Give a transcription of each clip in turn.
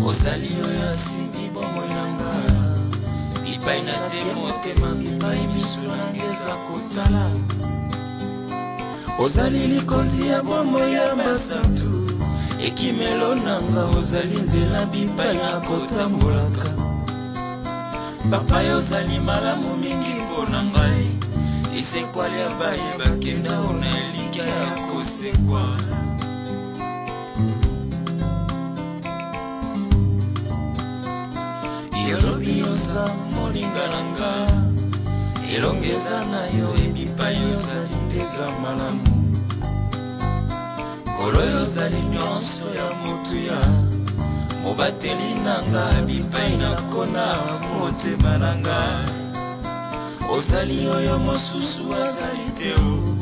Ozali oyo asimbi bomoi nanga bipai na te motema bipai misu nanga eza kotala Ozali likonzi ya bomoi ya basantu ekimelo nanga ozali nzela bipai na kotambolaka Papa ozali malamu mingi mpona ngai lisekwali ya baye bakenda ona elika ya kosekwa Yerobi yoza moninga nanga elongeza na yo ebipai ozali ndeza malamu Kolo yozali nyonso ya motu ya mobateli nanga bipai na kona motema nanga Ozali oyo mosusu azali te o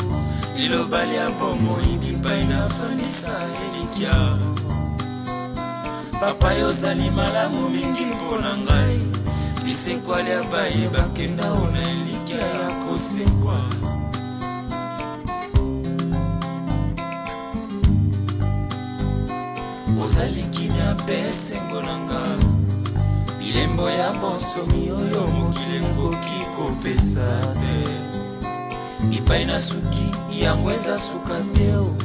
liloba lia bomoi bipai na fanisa elikia Papa yozali malamu mingi mpona ngai lisekwa lia baye bakenda ona elikia ya kosekwa Ozali kimia pesengo nanga bilembo ya bonsomi oyo mokili ekoki kopesa te bipai na suki yango eza suka te o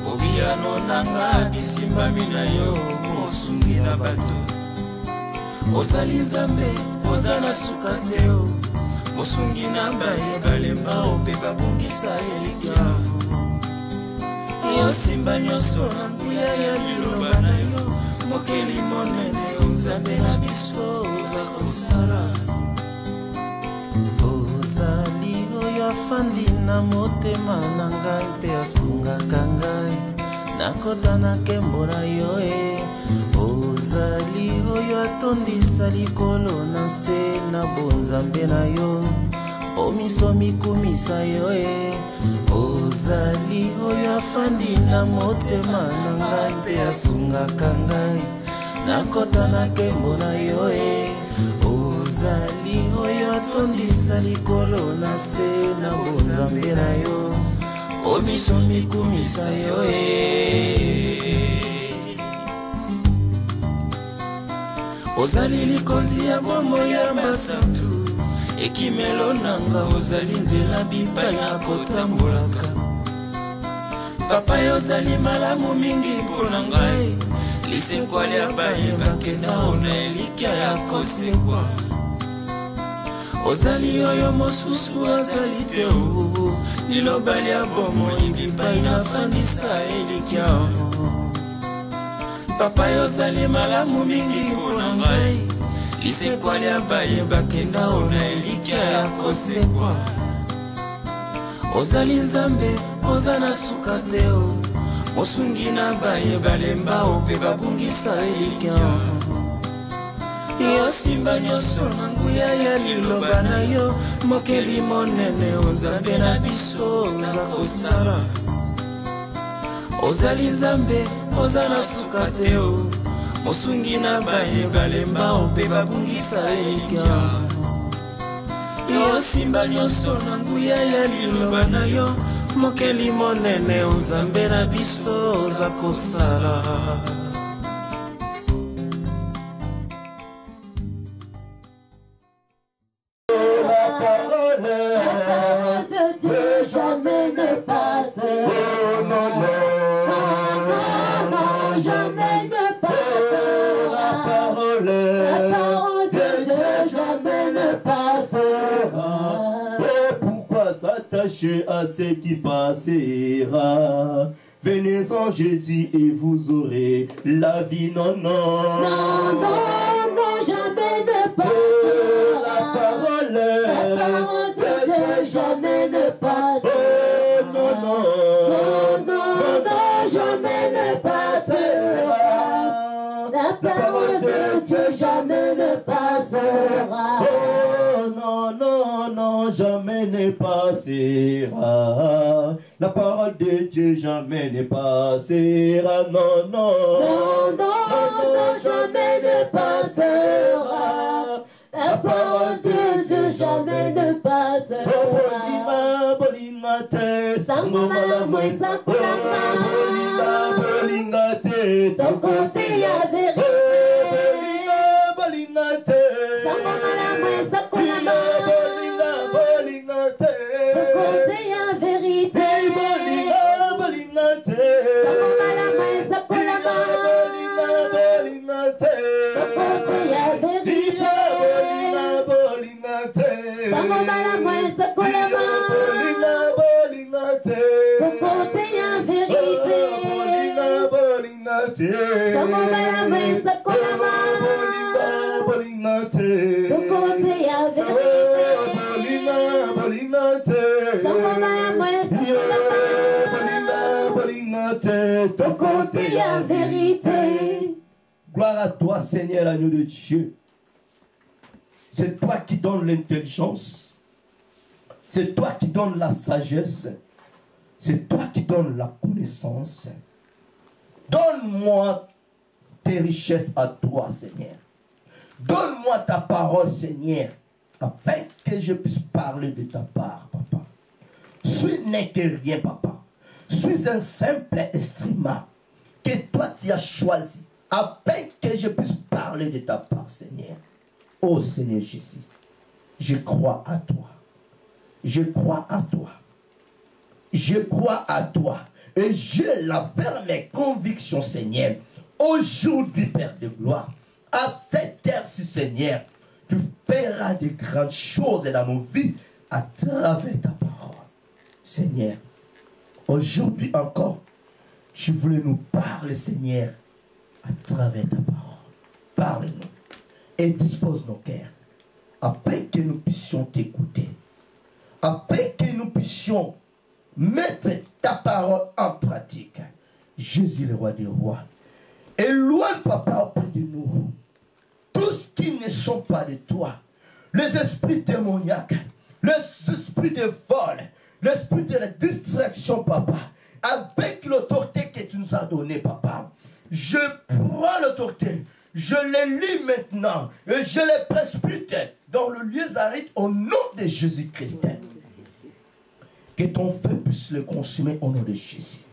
bobiyano nanga bisimbami na yo mosungi na bato Ozali nzambe oza na suka te o mosungi na baye balemba o mpe babongisa elikia Yo simba nyonso na nguya ya liloba na yo mokeli monene nzambe na biso oza kosala Ozali oyo afandi na motema na ngai mpe asungaka ngai nakota na nkembo na yo Ozali oyo atondisa likolo na nse na bonzambe na yo mpo miso mikumisa yo Ozali oyo afandi na motema na ngai mpe asungaka ngai nakota na nkembo na yo Ozali oyo atondisa likolo na se na bonzambe na yo mpo miso mikumisa yo Ozali likonzi ya bomoi ya basantu ekimelo nanga ozali nzela bipai na kotambolaka Papa yozali malamu mingi mpona ngai lisekwa lia baye bakenda ona elikia ya kosekwa Ozali oyo mosusu azali te o liloba lia bomoi bipai na fandisa elikia Papa yozali malamu mingi mpona ngai lisekwa lia baye bakenda ona elikia ya kosekwa Ozali nzambe oza na suka te o mosungi na baye balemba o mpe babungisa elikia Yo simba nyonso na nguya ya liloba na yo mokeli monene nzambe na biso oza kosala Ozali nzambe oza na suka te o mosungi na baye balemba o mpe babungisa elikia Yo simba nyonso na nguya ya liloba na yo mokeli monene nzambe na biso oza kosala À ce qui passera, venez en Jésus et vous aurez la vie. Non, non, non, non, non, jamais ne passera. La parole de Dieu jamais ne passera. Non, non, non, non, non, jamais ne passera. La parole de Dieu jamais ne passera. Non, non, non, jamais ne passera. La parole de Dieu jamais ne passera. Non, non, non, non, non, jamais ne passera. La parole de Dieu jamais ne passera. Bolima te, sango malamu esakolanga. Bolinga te, ton côté ya vérité. te. Tokomaya mwesa konama. Bolinga te. Tokote ya verite. Bolinga te. Tokomaya mwesa konama. Bolinga te. Tokote ya verite. Gloire à toi, Seigneur, agneau de Dieu. C'est toi qui donnes l'intelligence. C'est toi qui donnes la sagesse. C'est toi qui donnes la connaissance. Donne-moi tes richesses à toi, Seigneur. Donne-moi ta parole, Seigneur, afin que je puisse parler de ta part, papa. Suis n'est que rien, papa. Suis un simple instrument que toi tu as choisi, afin que je puisse parler de ta part, Seigneur. Oh Seigneur Jésus, je crois à toi. Je crois à toi. Je crois à toi. Et j'ai la ferme conviction, Seigneur. Aujourd'hui, Père de gloire, à cette heure-ci, Seigneur, tu feras de grandes choses dans nos vies à travers ta parole. Seigneur, aujourd'hui encore, je voulais nous parler, Seigneur, à travers ta parole. Parle-nous et dispose nos cœurs afin que nous puissions t'écouter, afin que nous puissions mettre ta parole en pratique. Jésus, le roi des rois, éloigne, papa, auprès de nous tous qui ne sont pas de toi, les esprits démoniaques, les esprits de vol, l'esprit de la distraction, papa, avec l'autorité que tu nous as donnée, papa. Je prends l'autorité, je les lis maintenant et je les précipite dans le lieu aride au nom de Jésus-Christ. Que ton feu puisse le consumer au nom de Jésus.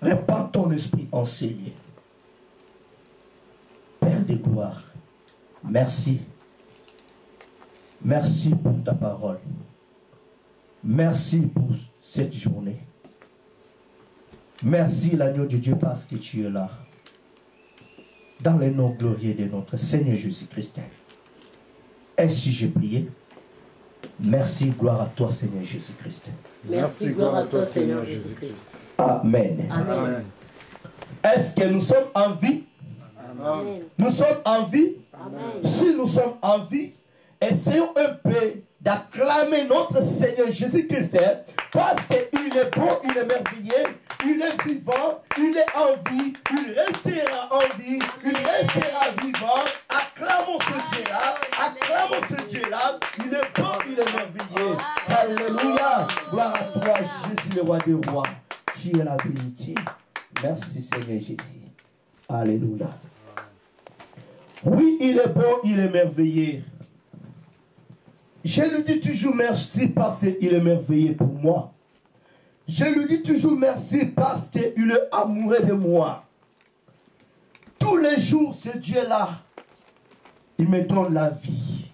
Répands ton esprit en ces lieux. Père de gloire, merci. Merci pour ta parole. Merci pour cette journée. Merci l'agneau de Dieu parce que tu es là. Dans le nom glorieux de notre Seigneur Jésus-Christ. Ainsi j'ai prié. Merci, gloire à toi Seigneur Jésus-Christ. Merci, gloire à toi Seigneur Jésus-Christ. Amen. Amen. Est-ce que nous sommes en vie? Amen. Nous sommes en vie? Amen. Si nous sommes en vie, essayons un peu d'acclamer notre Seigneur Jésus-Christ parce qu'il est bon, il est merveilleux, il est vivant, il est en vie, il restera en vie, il restera vivant. Acclamons ce Dieu-là, acclamons ce Dieu-là, il est bon, il est merveilleux. Alléluia, gloire à toi Jésus le roi des rois, tu es la vérité. Merci Seigneur Jésus. Alléluia. Oui, il est bon, il est merveilleux. Je lui dis toujours merci parce qu'il est merveilleux pour moi. Je lui dis toujours merci parce qu'il est amoureux de moi. Tous les jours, ce Dieu-là, il me donne la vie.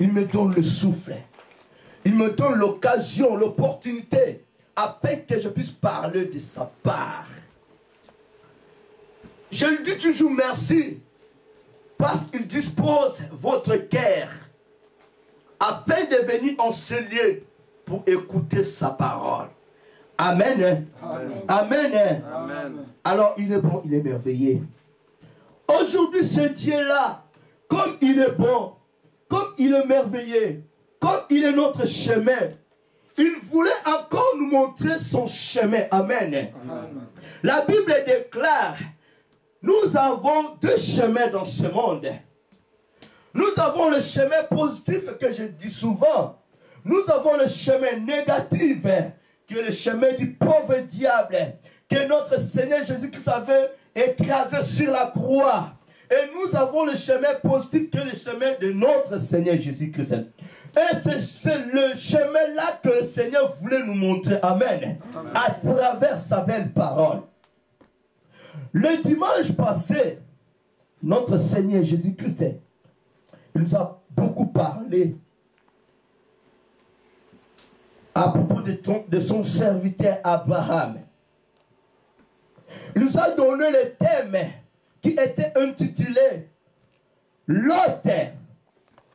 Il me donne le souffle. Il me donne l'occasion, l'opportunité, afin que je puisse parler de sa part. Je lui dis toujours merci parce qu'il dispose votre cœur afin de venir en ce lieu pour écouter sa parole. Amen. Amen. Amen. Amen. Alors il est bon, il est merveilleux. Aujourd'hui, ce Dieu-là, comme il est bon, comme il est merveilleux, comme il est notre chemin, il voulait encore nous montrer son chemin. Amen. Amen. La Bible déclare, nous avons deux chemins dans ce monde. Nous avons le chemin positif que je dis souvent. Nous avons le chemin négatif, qui est le chemin du pauvre diable, que notre Seigneur Jésus-Christ avait écrasé sur la croix. Et nous avons le chemin positif, qui est le chemin de notre Seigneur Jésus-Christ. Et c'est le chemin-là que le Seigneur voulait nous montrer. Amen. Amen. À travers sa belle parole. Le dimanche passé, notre Seigneur Jésus-Christ, il nous a beaucoup parlé à propos de son serviteur Abraham. Il nous a donné le thème qui était intitulé « L'autre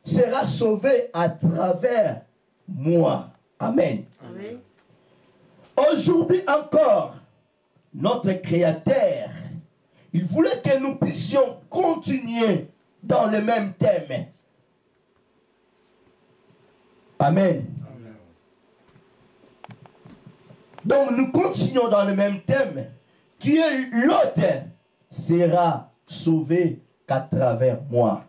sera sauvé à travers moi ». Amen. Amen. Aujourd'hui encore, notre Créateur, il voulait que nous puissions continuer dans le même thème. Amen. Donc nous continuons dans le même thème, qui est l'autre sera sauvé qu'à travers moi.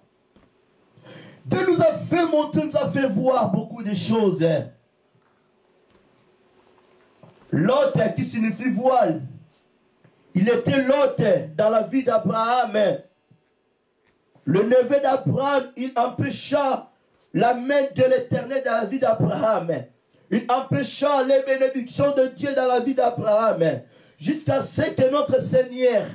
Dieu nous a fait montrer, nous a fait voir beaucoup de choses. L'autre qui signifie voile, il était l'autre dans la vie d'Abraham. Le neveu d'Abraham, il empêcha la main de l'Éternel dans la vie d'Abraham. Il empêcha les bénédictions de Dieu dans la vie d'Abraham. Jusqu'à ce que notre Seigneur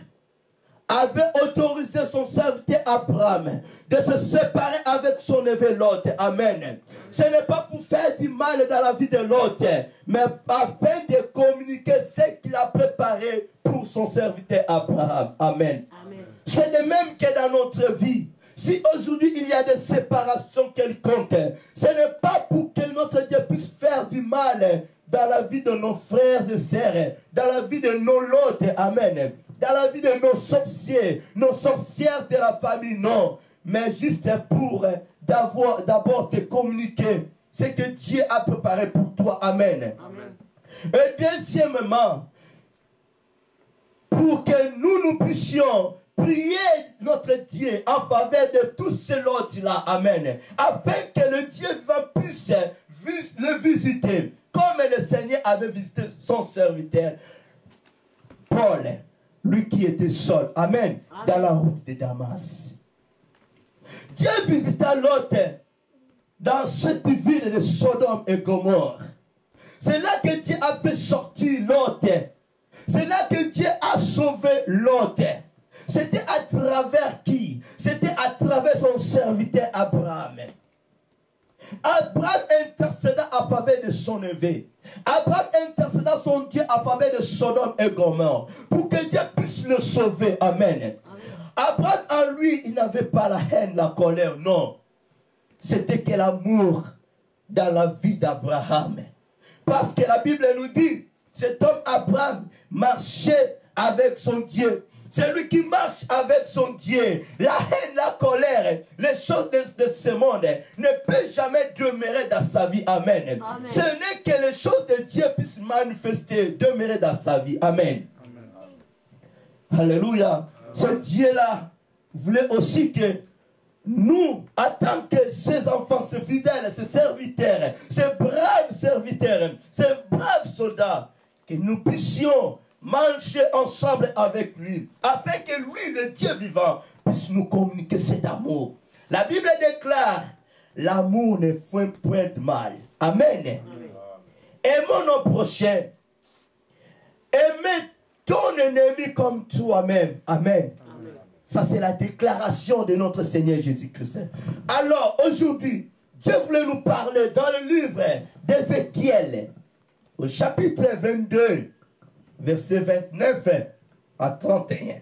avait autorisé son serviteur Abraham de se séparer avec son neveu Lot. Amen. Ce n'est pas pour faire du mal dans la vie de Lot, mais afin de communiquer ce qu'il a préparé pour son serviteur Abraham. Amen. Amen. C'est de même que dans notre vie. Si aujourd'hui il y a des séparations quelconques, ce n'est pas pour que notre Dieu puisse faire du mal dans la vie de nos frères et sœurs, dans la vie de nos lots. Amen. Dans la vie de nos sorciers, nos sorcières de la famille, non. Mais juste pour d'abord te communiquer ce que Dieu a préparé pour toi. Amen. Amen. Et deuxièmement, pour que nous puissions prier notre Dieu en faveur de tous ces lots-là. Amen. Afin que le Dieu puisse le visiter, comme le Seigneur avait visité son serviteur Paul, lui qui était seul. Amen. Amen. Dans la route de Damas. Dieu visita Lot dans cette ville de Sodome et Gomorrhe. C'est là que Dieu a fait sortir Lot. C'est là que Dieu a sauvé Lot. C'était à travers qui? C'était à travers son serviteur Abraham. Abraham intercéda à faveur de son neveu. Abraham intercéda son Dieu à faveur de Sodome et Gomorrhe pour que Dieu puisse le sauver. Amen. Amen. Abraham en lui, il n'avait pas la haine, la colère, non. C'était que l'amour dans la vie d'Abraham. Parce que la Bible nous dit, cet homme Abraham marchait avec son Dieu. Celui qui marche avec son Dieu, la haine, la colère, les choses de ce monde ne peut jamais demeurer dans sa vie. Amen. Amen. Ce n'est que les choses de Dieu puissent manifester, demeurer dans sa vie. Amen. Amen. Alléluia. Ce Dieu-là voulait aussi que nous, en tant que ses enfants, ses fidèles, ses serviteurs, ses braves serviteurs, ses braves soldats, que nous puissions manger ensemble avec lui, afin que lui, le Dieu vivant, puisse nous communiquer cet amour. La Bible déclare, l'amour ne fait point de mal. Amen. Amen. Aimons nos prochains. Aimez ton ennemi comme toi-même. Amen. Amen. Ça, c'est la déclaration de notre Seigneur Jésus-Christ. Alors, aujourd'hui, Dieu voulait nous parler dans le livre d'Ézéchiel, au chapitre 22, verset 29 à 31.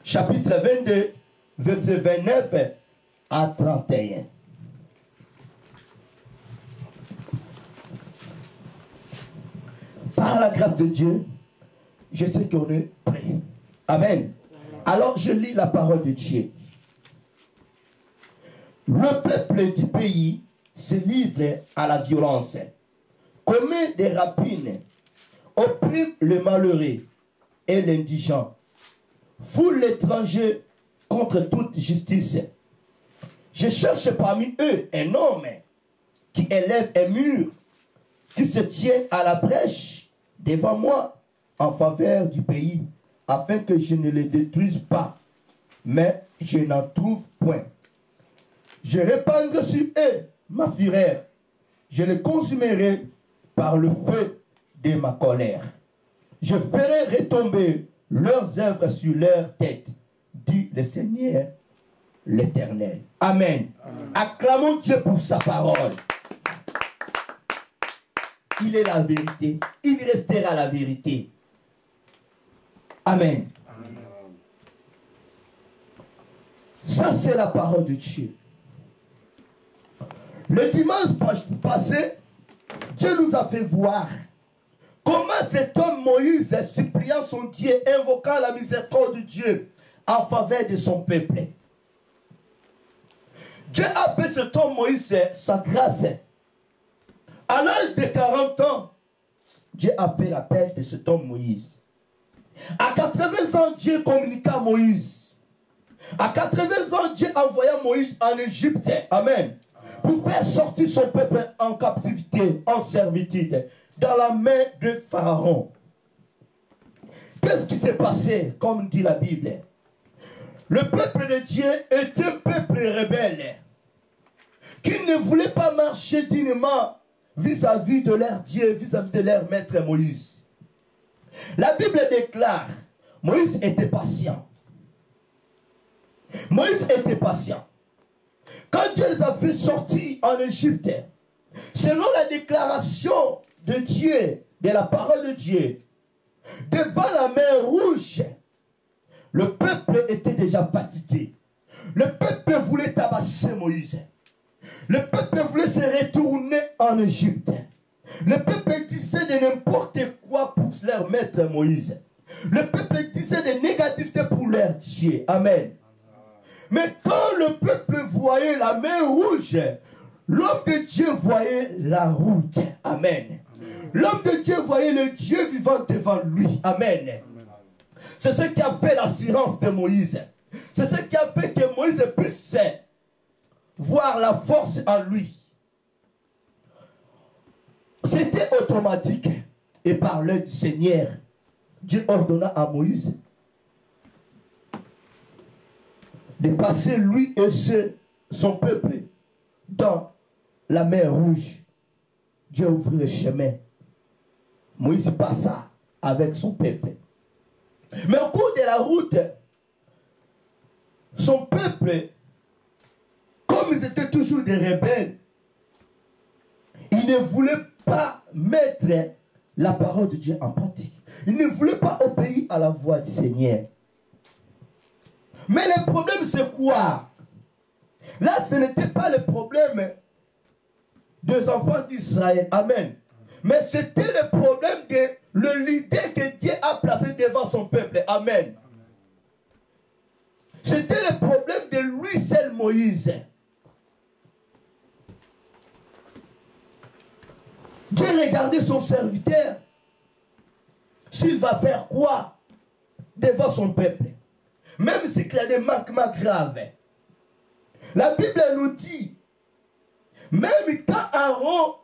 Chapitre 22, verset 29 à 31. Par la grâce de Dieu, je sais qu'on est prêt. Amen. Alors je lis la parole de Dieu. Le peuple du pays se livre à la violence, commet des rapines, opprime le malheureux et l'indigent, foule l'étranger contre toute justice. Je cherche parmi eux un homme qui élève un mur, qui se tient à la brèche devant moi en faveur du pays, afin que je ne le détruise pas, mais je n'en trouve point. Je répandrai sur eux ma fureur. Je les consumerai par le feu de ma colère. Je ferai retomber leurs œuvres sur leur tête, dit le Seigneur l'Éternel. Amen. Amen. Acclamons Dieu pour sa parole. Il est la vérité. Il restera la vérité. Amen. Amen. Ça, c'est la parole de Dieu. Le dimanche passé, Dieu nous a fait voir comment cet homme Moïse, suppliant son Dieu, invoquant la miséricorde de Dieu en faveur de son peuple. Dieu a appelé cet homme Moïse sa grâce. À l'âge de 40 ans, Dieu a fait l'appel de cet homme Moïse. À 80 ans, Dieu communiqua à Moïse. À 80 ans, Dieu envoya Moïse en Égypte. Amen. Pour faire sortir son peuple en captivité, en servitude, dans la main de Pharaon. Qu'est-ce qui s'est passé, comme dit la Bible? Le peuple de Dieu est un peuple rebelle qui ne voulait pas marcher dignement vis-à-vis de leur Dieu, vis-à-vis de leur maître Moïse. La Bible déclare, Moïse était patient. Moïse était patient. Quand Dieu les a fait sortir en Égypte, selon la déclaration de Dieu, de la parole de Dieu, devant la mer Rouge, le peuple était déjà fatigué. Le peuple voulait tabasser Moïse. Le peuple voulait se retourner en Égypte. Le peuple disait de n'importe quoi pour leur maître Moïse. Le peuple disait de négativité pour leur Dieu. Amen. Mais quand le peuple voyait la mer Rouge, l'homme de Dieu voyait la route. Amen. L'homme de Dieu voyait le Dieu vivant devant lui. Amen. C'est ce qui a fait l'assurance de Moïse. C'est ce qui a fait que Moïse puisse voir la force en lui. C'était automatique. Et par l'œil du Seigneur, Dieu ordonna à Moïse de passer lui et son peuple dans la mer Rouge. Dieu ouvrit le chemin. Moïse passa avec son peuple. Mais au cours de la route, son peuple, comme ils étaient toujours des rebelles, ils ne voulaient pas mettre la parole de Dieu en pratique. Ils ne voulaient pas obéir à la voix du Seigneur. Mais le problème, c'est quoi? Là, ce n'était pas le problème des enfants d'Israël. Amen. Mais c'était le problème de l'idée que Dieu a placée devant son peuple. Amen. C'était le problème de lui seul, Moïse. Dieu regardait son serviteur. S'il va faire quoi devant son peuple. Même s'il y a des manquements graves. La Bible nous dit, même quand Aaron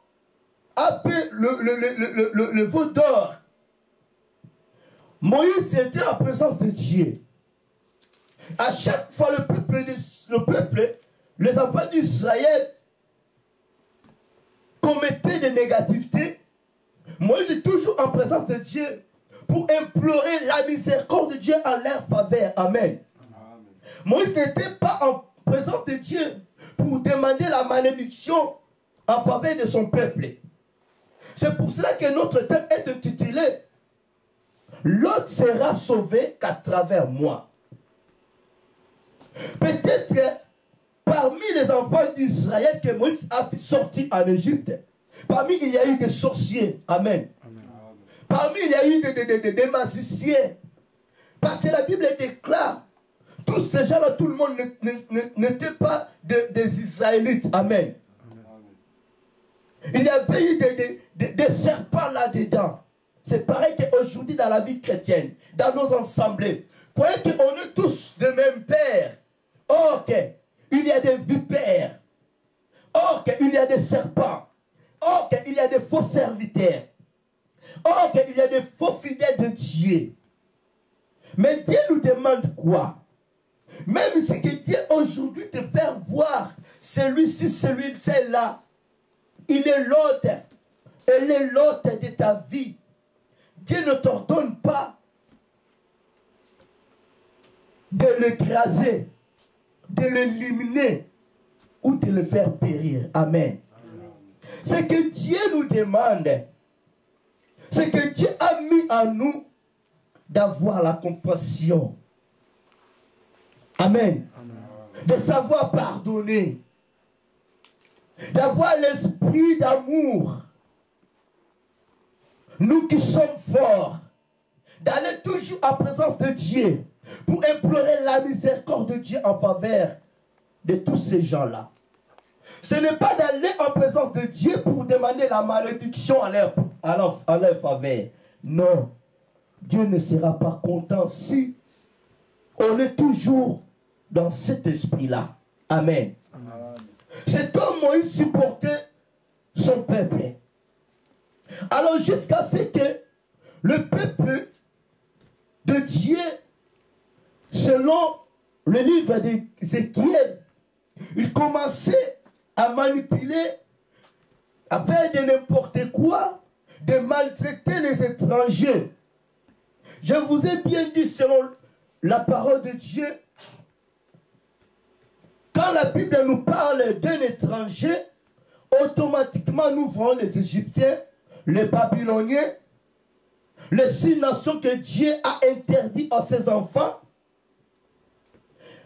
a fait le veau d'or, Moïse était en présence de Dieu. À chaque fois le peuple, les enfants d'Israël commettaient des négativités, Moïse est toujours en présence de Dieu pour implorer la miséricorde de Dieu en leur faveur. Amen. Amen. Moïse n'était pas en présence de Dieu pour demander la malédiction en faveur de son peuple. C'est pour cela que notre thème est intitulé « L'autre sera sauvé qu'à travers moi ». Peut-être parmi les enfants d'Israël que Moïse a sorti en Égypte, parmi il y a eu des sorciers. Amen. Amen. Parmi il y a eu des magiciens. Parce que la Bible déclare, tous ces gens-là, tout le monde n'était pas des Israélites. Amen. Amen. Il y avait eu des serpents là-dedans. C'est pareil qu'aujourd'hui dans la vie chrétienne, dans nos assemblées. Vous voyez qu'on est tous de même père. Or qu'il y a des vipères. Or qu'il y a des serpents. Or qu'il y a des faux serviteurs. Or qu'il y a des faux fidèles de Dieu. Mais Dieu nous demande quoi? Même si que Dieu aujourd'hui te fait voir celui-ci, celui-là, il est l'hôte. Elle est l'hôte de ta vie. Dieu ne t'ordonne pas de l'écraser, de l'éliminer ou de le faire périr. Amen. Ce que Dieu nous demande, c'est que Dieu a mis en nous d'avoir la compassion. Amen. Amen. De savoir pardonner. d'avoir l'esprit d'amour. Nous qui sommes forts, d'aller toujours en présence de Dieu pour implorer la miséricorde de Dieu en faveur de tous ces gens-là. Ce n'est pas d'aller en présence de Dieu pour demander la malédiction à leur faveur. Non, Dieu ne sera pas content si on est toujours dans cet esprit-là. Amen. C'est comme Moïse supportait son peuple. Alors jusqu'à ce que le peuple de Dieu, selon le livre d'Ézéchiel, il commençait à manipuler, à faire de n'importe quoi, de maltraiter les étrangers. Je vous ai bien dit, selon la parole de Dieu, quand la Bible nous parle d'un étranger, automatiquement nous voyons les Égyptiens, les Babyloniens, les 6 nations que Dieu a interdit à ses enfants,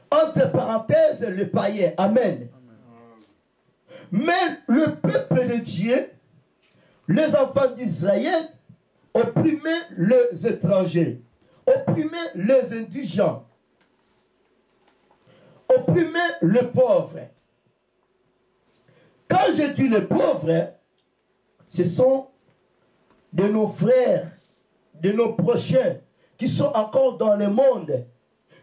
entre parenthèses, les païens. Amen. Mais le peuple de Dieu, les enfants d'Israël, opprimaient les étrangers, opprimaient les indigents, opprimaient les pauvres. Quand je dis les pauvres, ce sont de nos frères, de nos prochains, qui sont encore dans le monde,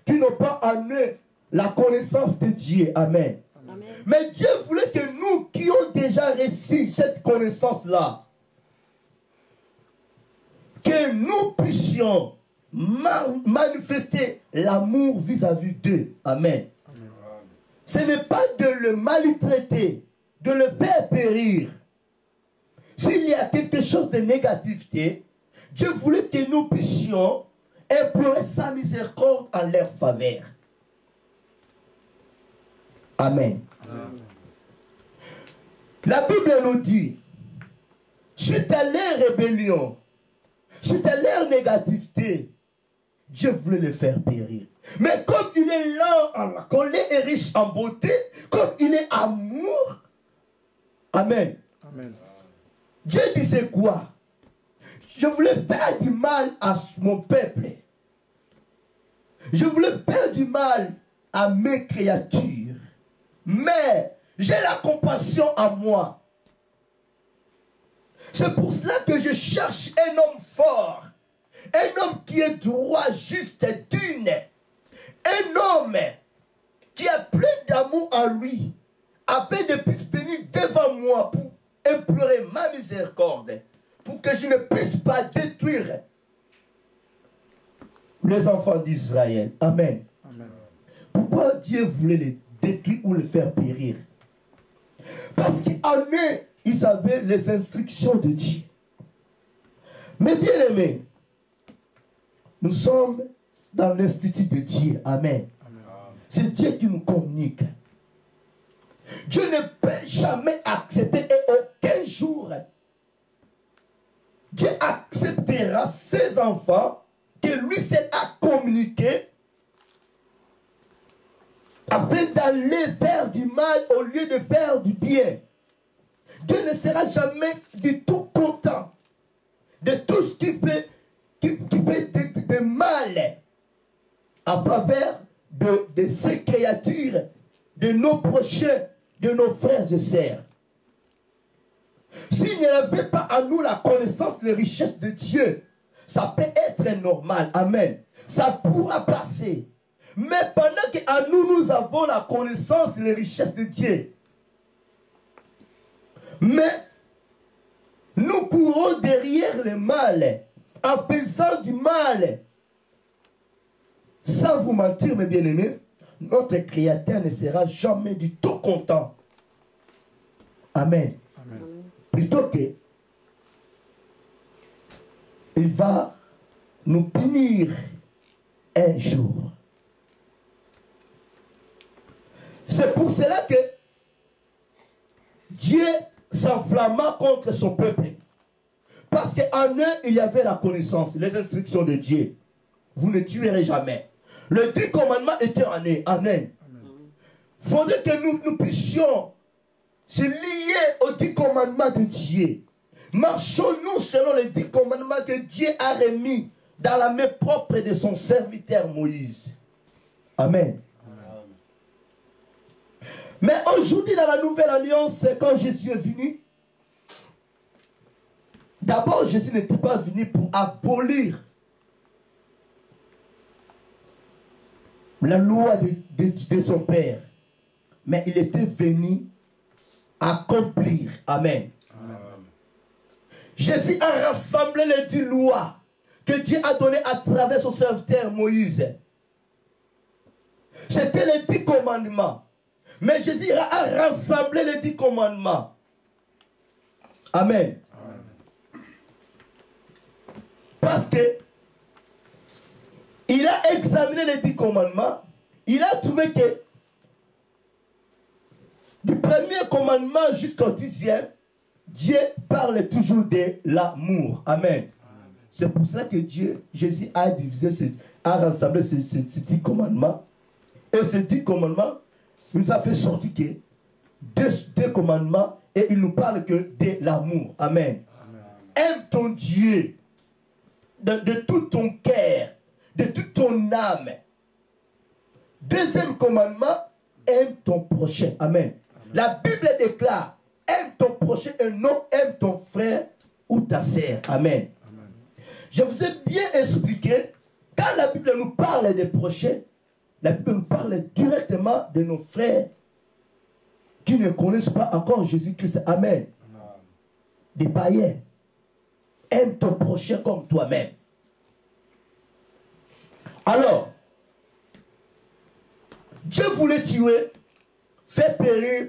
qui n'ont pas amené la connaissance de Dieu. Amen. Amen. Mais Dieu voulait que nous, qui ont déjà reçu cette connaissance-là, que nous puissions manifester l'amour vis-à-vis d'eux. Amen. Amen. Ce n'est pas de le maltraiter, de le faire périr. S'il y a quelque chose de négativité, Dieu voulait que nous puissions implorer sa miséricorde en leur faveur. Amen. Amen. La Bible nous dit, suite à leur rébellion, suite à leur négativité, Dieu voulait les faire périr. Mais comme il est lent en la colère et riche en beauté, comme il est amour, Amen. Amen. Dieu disait quoi? Je voulais faire du mal à mon peuple. Je voulais faire du mal à mes créatures. Mais j'ai la compassion à moi. C'est pour cela que je cherche un homme fort. Un homme qui est droit, juste, digne. Un homme qui a plein d'amour en lui. Afin de puisse venir devant moi pour implorer ma miséricorde. Pour que je ne puisse pas détruire les enfants d'Israël. Amen. Amen. Pourquoi Dieu voulait les détruire ou les faire périr? Parce qu'en eux, ils avaient les instructions de Dieu. Mais bien aimés, nous sommes dans l'institut de Dieu. Amen. Amen. C'est Dieu qui nous communique. Dieu ne peut jamais accepter et aucun jour Dieu acceptera ses enfants que lui seul a communiqué afin d'aller faire du mal au lieu de faire du bien. Dieu ne sera jamais du tout content de tout ce qui fait de mal en faveur de ces créatures, de nos prochains, de nos frères et sœurs. S'il n'y avait pas à nous la connaissance, les richesses de Dieu, ça peut être normal. Amen. Ça pourra passer. Mais pendant qu'à nous, nous avons la connaissance, les richesses de Dieu, mais nous courons derrière le mal, en faisant du mal. Sans vous mentir, mes bien-aimés, notre Créateur ne sera jamais du tout content. Amen. Amen. Plutôt que il va nous punir un jour. C'est pour cela que Dieu s'enflamma contre son peuple. Parce qu'en eux, il y avait la connaissance, les instructions de Dieu. Vous ne tuerez jamais. Le 10 commandements étaient en eux. Il faudrait que nous puissions se lier aux 10 commandements de Dieu. Marchons-nous selon les 10 commandements que Dieu a remis dans la main propre de son serviteur Moïse. Amen. Mais aujourd'hui, dans la nouvelle alliance, quand Jésus est venu, d'abord, Jésus n'était pas venu pour abolir la loi de son Père, mais il était venu accomplir. Amen. Jésus a rassemblé les 10 lois que Dieu a données à travers son serviteur Moïse. C'était les 10 commandements. Mais Jésus a rassemblé les 10 commandements. Amen. Parce que il a examiné les 10 commandements. Il a trouvé que du premier commandement jusqu'au 10e, Dieu parle toujours de l'amour. Amen. C'est pour cela que Jésus a divisé, a rassemblé ces 10 commandements. Et ces 10 commandements, il nous a fait sortir que deux commandements et il nous parle que de l'amour. Amen. Aime ton Dieu de tout ton cœur, de toute ton âme. Deuxième commandement, aime ton prochain. Amen. La Bible déclare, aime ton prochain et non aime ton frère ou ta sœur. Amen. Je vous ai bien expliqué, quand la Bible nous parle des prochains, la Bible nous parle directement de nos frères qui ne connaissent pas encore Jésus-Christ. Amen. Des païens. Aime ton prochain comme toi-même. Alors, Dieu voulait tuer, faire périr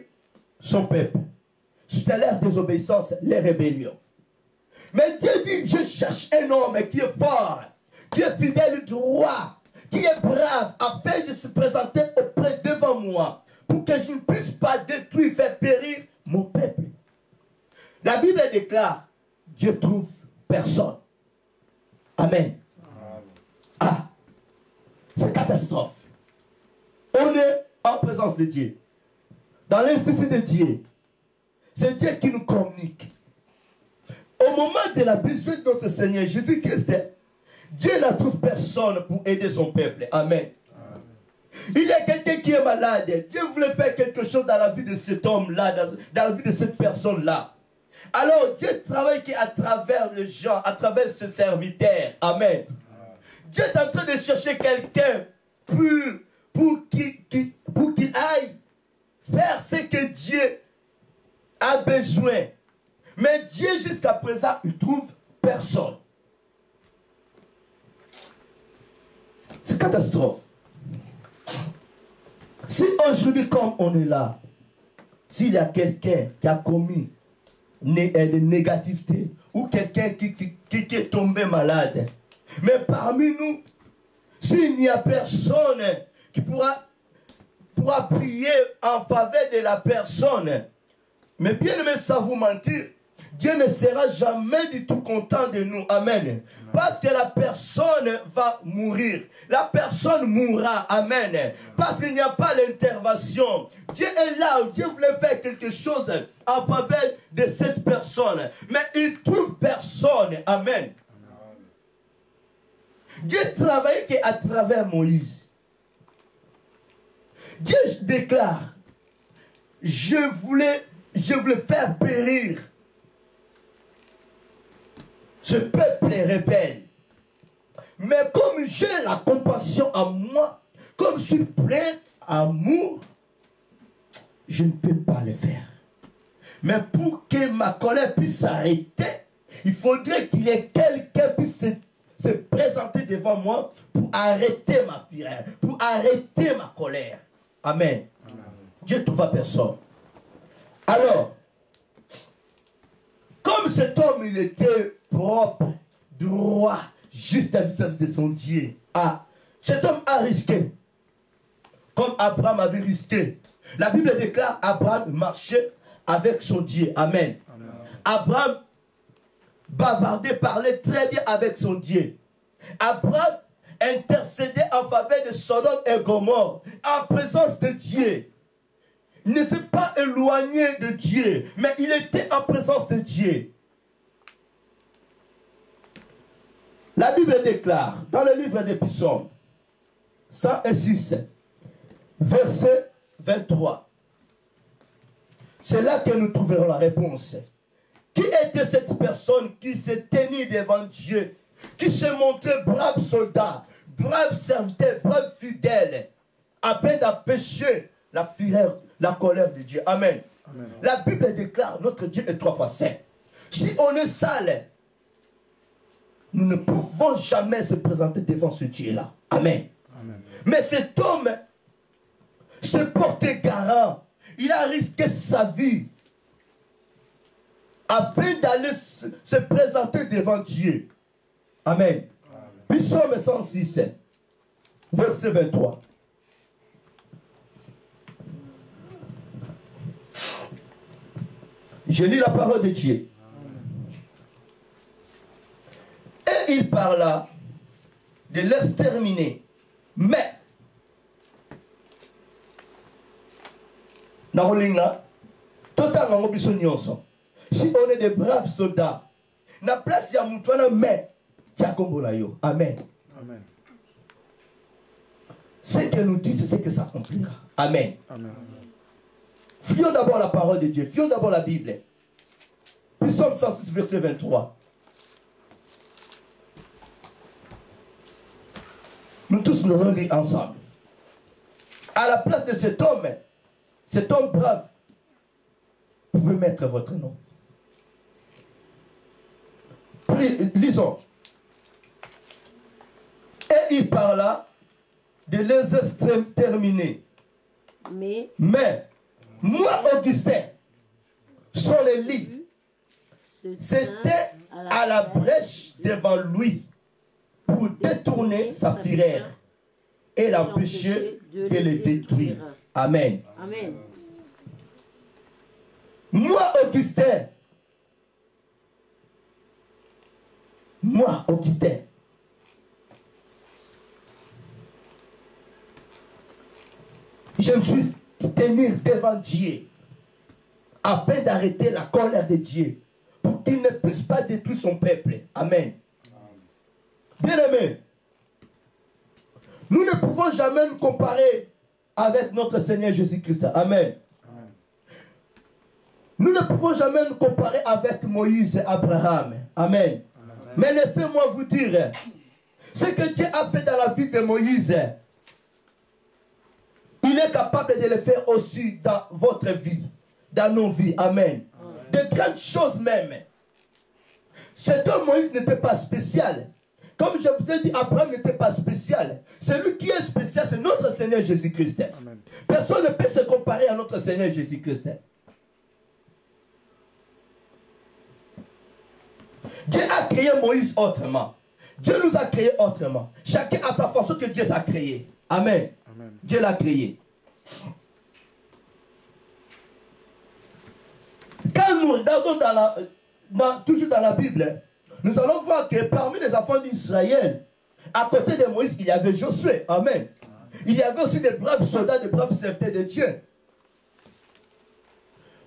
son peuple. C'était leur désobéissance, leur rébellion. Mais Dieu dit, je cherche un homme qui est fort, qui est fidèle, droit, qui est brave, afin de se présenter auprès devant moi, pour que je ne puisse pas détruire, faire périr mon peuple. La Bible déclare, Dieu trouve personne. Amen. Ah, c'est catastrophe. On est en présence de Dieu. Dans l'institut de Dieu. C'est Dieu qui nous communique. Au moment de la besoin de notre Seigneur Jésus-Christ, Dieu n'a trouvé personne pour aider son peuple. Amen. Il y a quelqu'un qui est malade. Dieu voulait faire quelque chose dans la vie de cet homme-là, dans la vie de cette personne-là. Alors Dieu travaille à travers les gens, à travers ses serviteurs. Amen. Dieu est en train de chercher quelqu'un pour qu'il aille faire ce que Dieu a besoin. Mais Dieu, jusqu'à présent, il trouve personne. C'est catastrophe. Si aujourd'hui, comme on est là, s'il y a quelqu'un qui a commis des négativités, ou quelqu'un qui est tombé malade, mais parmi nous, s'il n'y a personne qui pourra prier en faveur de la personne, mais bien aimé, ça vous mentir, Dieu ne sera jamais du tout content de nous. Amen. Parce que la personne va mourir. La personne mourra. Amen. Parce qu'il n'y a pas l'intervention. Dieu est là. Dieu voulait faire quelque chose en faveur de cette personne. Mais il ne trouve personne. Amen. Dieu travaille qu'à travers Moïse. Dieu déclare, je voulais faire périr ce peuple rebelle. Mais comme j'ai la compassion à moi, comme je suis plein d'amour, je ne peux pas le faire. Mais pour que ma colère puisse s'arrêter, il faudrait qu'il y ait quelqu'un qui puisse se présenter devant moi pour arrêter ma fureur, pour arrêter ma colère. Amen. Amen. Dieu ne trouve personne. Alors, comme cet homme, il était propre, droit, juste à vis-à-vis de son Dieu. Ah, cet homme a risqué. Comme Abraham avait risqué. La Bible déclare Abraham marchait avec son Dieu. Amen. Amen. Abraham bavardait, parlait très bien avec son Dieu. Abraham intercédait en faveur de Sodome et Gomorrhe en présence de Dieu. il ne s'est pas éloigné de Dieu, mais il était en présence de Dieu. La Bible déclare dans le livre des Psaumes 106, verset 23. C'est là que nous trouverons la réponse. Qui était cette personne qui s'est tenue devant Dieu, qui se montrait brave soldat, brave serviteur, brave fidèle, afin d'empêcher la colère de Dieu. Amen. Amen. La Bible déclare notre Dieu est 3 fois saint. Si on est sale, nous ne pouvons jamais se présenter devant ce Dieu-là. Amen. Amen. Mais cet homme se portait garant. Il a risqué sa vie afin d'aller se présenter devant Dieu. Amen. Amen. Psaume 106, verset 23. Je lis la parole de Dieu. Et il parla de l'exterminer. Mais, si on est des braves soldats, na place ya mutwana mais tchakombola yo. Amen. Amen. Ce que nous dit, c'est ce que ça accomplira. Amen. Amen. Fions d'abord la parole de Dieu. Fions d'abord la Bible. Psaume 106, verset 23. Nous tous nous allons lire ensemble. À la place de cet homme brave, vous pouvez mettre votre nom. Lisons. Et il parla de les exterminer. Mais moi, Augustin, sur les lits, c'était à la brèche devant lui pour détourner sa fureur et l'empêcher de le détruire. Amen. Amen. Moi, Augustin, je me suis tenu devant Dieu afin d'arrêter la colère de Dieu pour qu'il ne puisse pas détruire son peuple. Amen. Bien-aimés, nous ne pouvons jamais nous comparer avec notre Seigneur Jésus-Christ. Amen. Nous ne pouvons jamais nous comparer avec Moïse et Abraham. Amen. Amen. Mais laissez-moi vous dire, ce que Dieu a fait dans la vie de Moïse, il est capable de le faire aussi dans votre vie, dans nos vies. Amen. Amen. De grandes choses même. Cet homme Moïse n'était pas spécial. Comme je vous ai dit, Abraham n'était pas spécial. Celui qui est spécial, c'est notre Seigneur Jésus-Christ. Personne ne peut se comparer à notre Seigneur Jésus-Christ. Dieu a créé Moïse autrement. Dieu nous a créés autrement. Chacun a sa façon que Dieu a créé. Amen. Amen. Dieu l'a créé. Quand nous regardons toujours dans la Bible, nous allons voir que parmi les enfants d'Israël, à côté de Moïse, il y avait Josué. Amen. Il y avait aussi des braves soldats, des braves serviteurs de Dieu.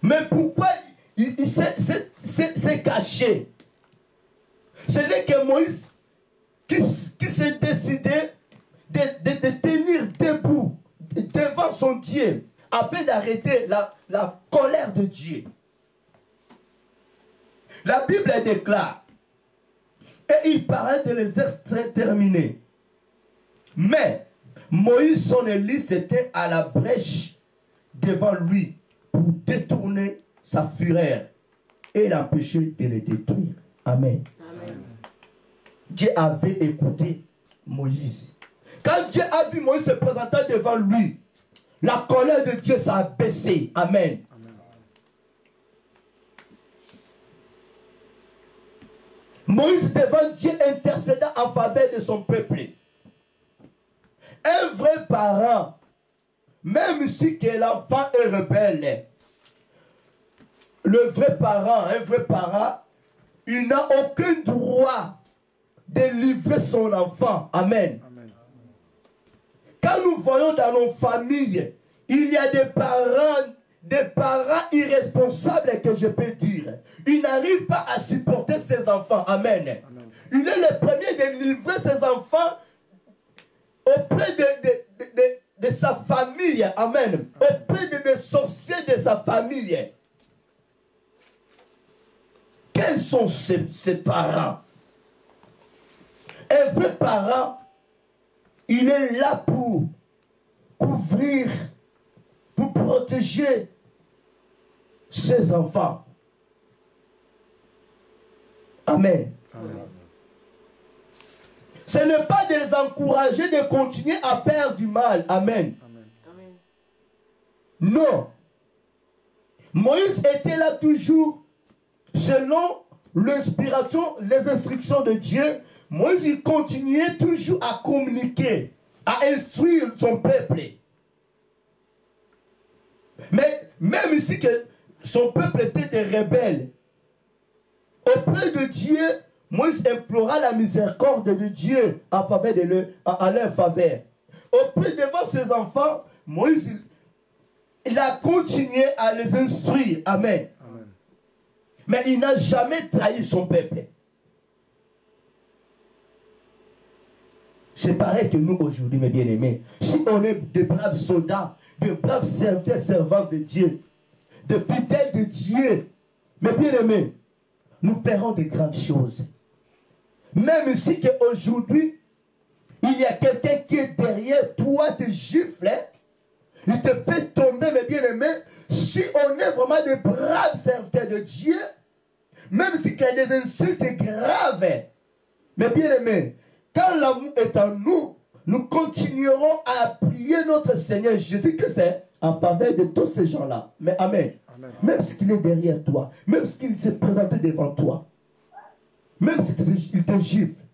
Mais pourquoi il s'est caché? Ce n'est que Moïse qui s'est décidé de tenir debout devant son Dieu afin d'arrêter la colère de Dieu. La Bible déclare, et il parlait de les exterminer. Mais Moïse, son Élie, c'était à la brèche devant lui pour détourner sa fureur et l'empêcher de les détruire. Amen. Amen. Dieu avait écouté Moïse. Quand Dieu a vu Moïse se présenter devant lui, la colère de Dieu s'est baissée. Amen. Amen. Moïse devant Dieu intercéda en faveur de son peuple. Un vrai parent, même si que l'enfant est rebelle, le vrai parent, un vrai parent, il n'a aucun droit de livrer son enfant. Amen. Amen. Quand nous voyons dans nos familles, il y a des parents des parents irresponsables que je peux dire. Il n'arrive pas à supporter ses enfants. Amen. Amen. Il est le premier de livrer ses enfants auprès de sa famille. Amen. Auprès des sorciers de sa famille. Quels sont ses parents? Un vrai parent, il est là pour couvrir, pour protéger ses enfants. Amen. Amen. Ce n'est pas de les encourager de continuer à faire du mal. Amen. Amen. Non. Moïse était là toujours selon l'inspiration, les instructions de Dieu. Moïse il continuait toujours à communiquer, à instruire son peuple. Mais même ici que son peuple était des rebelles, auprès de Dieu, Moïse implora la miséricorde de Dieu en faveur à leur faveur. Auprès devant ses enfants, Moïse il a continué à les instruire. Amen. Amen. Mais il n'a jamais trahi son peuple. C'est pareil que nous aujourd'hui, mes bien-aimés. Si on est de braves soldats, de braves serviteurs, servants de Dieu, de fidèles de Dieu, mes bien-aimés, nous ferons de grandes choses. Même si qu'aujourd'hui, il y a quelqu'un qui est derrière toi, te gifle, il te fait tomber, mes bien-aimés. Si on est vraiment de braves serviteurs de Dieu, même si il y a des insultes graves, mes bien-aimés, quand l'amour est en nous, nous continuerons à prier notre Seigneur Jésus-Christ en faveur de tous ces gens-là. Mais amen. Amen. Même s'il est derrière toi, même s'il s'est présenté devant toi, même s'il te gifle.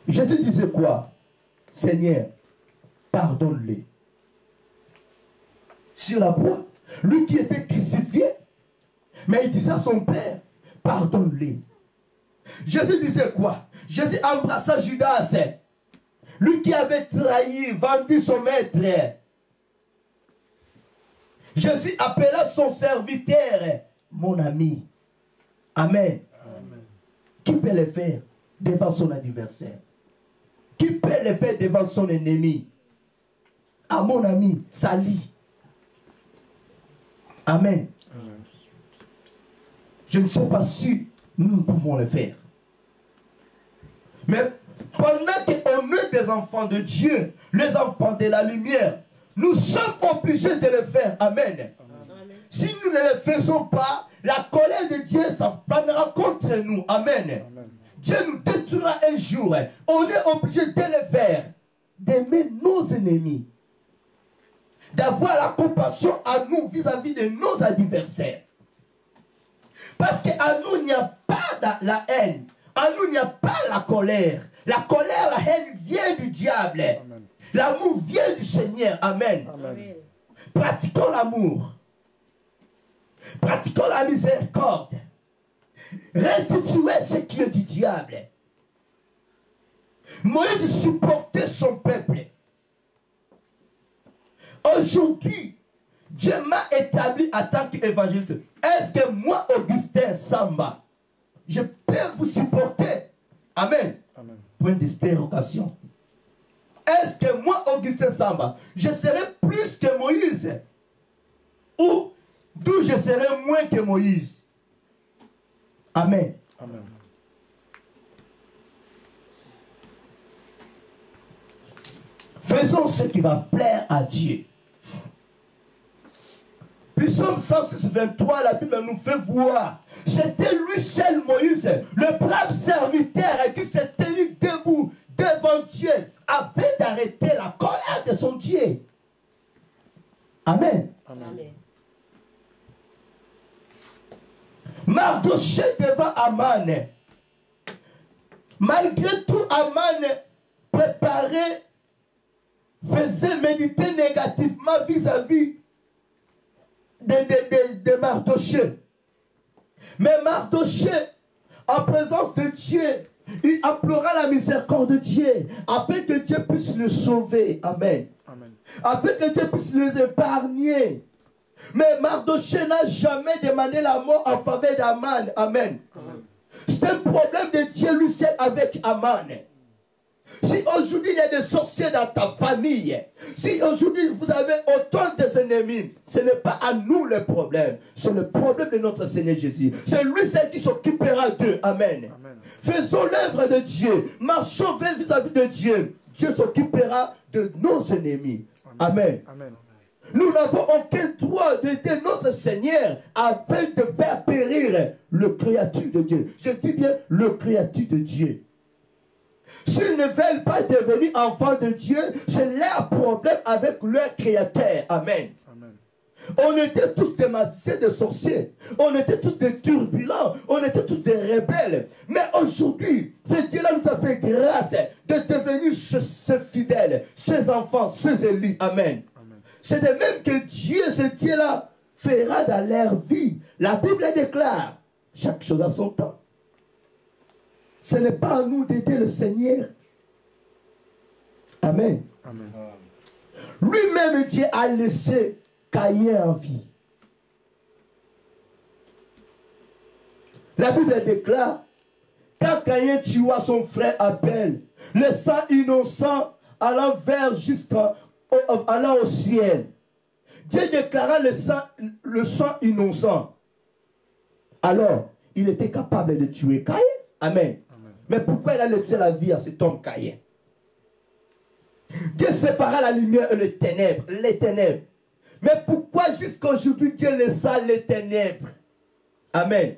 Jésus disait quoi? Seigneur, pardonne-les. Sur la croix, lui qui était crucifié, mais il disait à son Père, pardonne-les. Jésus disait quoi? Jésus embrassa Judas, lui qui avait trahi, vendu son maître. Jésus appela son serviteur, mon ami. Amen. Amen. Qui peut le faire devant son adversaire? Qui peut le faire devant son ennemi? À mon ami, Sali. Amen. Amen. Je ne sais pas si nous pouvons le faire. Mais pendant qu'on est des enfants de Dieu, les enfants de la lumière, nous sommes obligés de le faire. Amen. Amen. Si nous ne le faisons pas, la colère de Dieu s'enflammera contre nous. Amen. Amen. Dieu nous détruira un jour. On est obligé de le faire. D'aimer nos ennemis. D'avoir la compassion à nous vis-à-vis de nos adversaires. Parce qu'à nous, il n'y a pas la haine. À nous, il n'y a pas la colère. La colère, la haine vient du diable. L'amour vient du Seigneur. Amen. Amen. Pratiquons l'amour. Pratiquons la miséricorde. Restituez ce qui est du diable. Moïse supportait son peuple. Aujourd'hui, Dieu m'a établi en tant qu'évangéliste. Est-ce que moi, Augustin Samba, je peux vous supporter? Amen. Amen. Point d'interrogation. Est-ce que moi, Augustin Samba, je serai plus que Moïse? Ou d'où je serai moins que Moïse? Amen. Amen. Faisons ce qui va plaire à Dieu. Puis Psaume 106, 23, la Bible nous fait voir. C'était lui seul, Moïse, le brave serviteur qui s'est tenu debout devant Dieu, afin d'arrêter la colère de son Dieu. Amen. Amen. Mardoché devant Aman. Malgré tout, Aman préparait, faisait méditer négativement vis-à-vis de Mardoché. Mais Mardoché, en présence de Dieu, il implora la miséricorde de Dieu, afin que Dieu puisse le sauver. Amen. Amen. Afin que Dieu puisse les épargner. Mais Mardochée n'a jamais demandé la mort en faveur d'Aman. Amen. C'est un problème de Dieu lui seul avec Aman. Si aujourd'hui il y a des sorciers dans ta famille, si aujourd'hui vous avez autant d'ennemis, ce n'est pas à nous le problème, c'est le problème de notre Seigneur Jésus. C'est lui seul qui s'occupera d'eux. Amen. Amen. Faisons l'œuvre de Dieu, marchons vis-à-vis de Dieu. Dieu s'occupera de nos ennemis. Amen. Amen. Nous n'avons aucun droit d'aider notre Seigneur afin de faire périr le créature de Dieu. Je dis bien le créature de Dieu. S'ils ne veulent pas devenir enfants de Dieu, c'est leur problème avec leur créateur. Amen. Amen. On était tous des massés de sorciers. On était tous des turbulents. On était tous des rebelles. Mais aujourd'hui, ce Dieu-là nous a fait grâce de devenir ce fidèles, ces enfants, ces élus. Amen. C'est de même que Dieu, ce Dieu-là, fera dans leur vie. La Bible déclare, chaque chose à son temps. Ce n'est pas à nous d'aider le Seigneur. Amen. Amen. Lui-même, Dieu a laissé Caïn en vie. La Bible déclare, quand Caïn tua son frère Abel, le sang innocent allant allant au ciel. Dieu déclara le sang innocent. Alors, il était capable de tuer Caïn. Amen. Mais pourquoi il a laissé la vie à cet homme Caïn? Dieu sépara la lumière et les ténèbres. Mais pourquoi jusqu'à aujourd'hui Dieu laissa les ténèbres? Amen.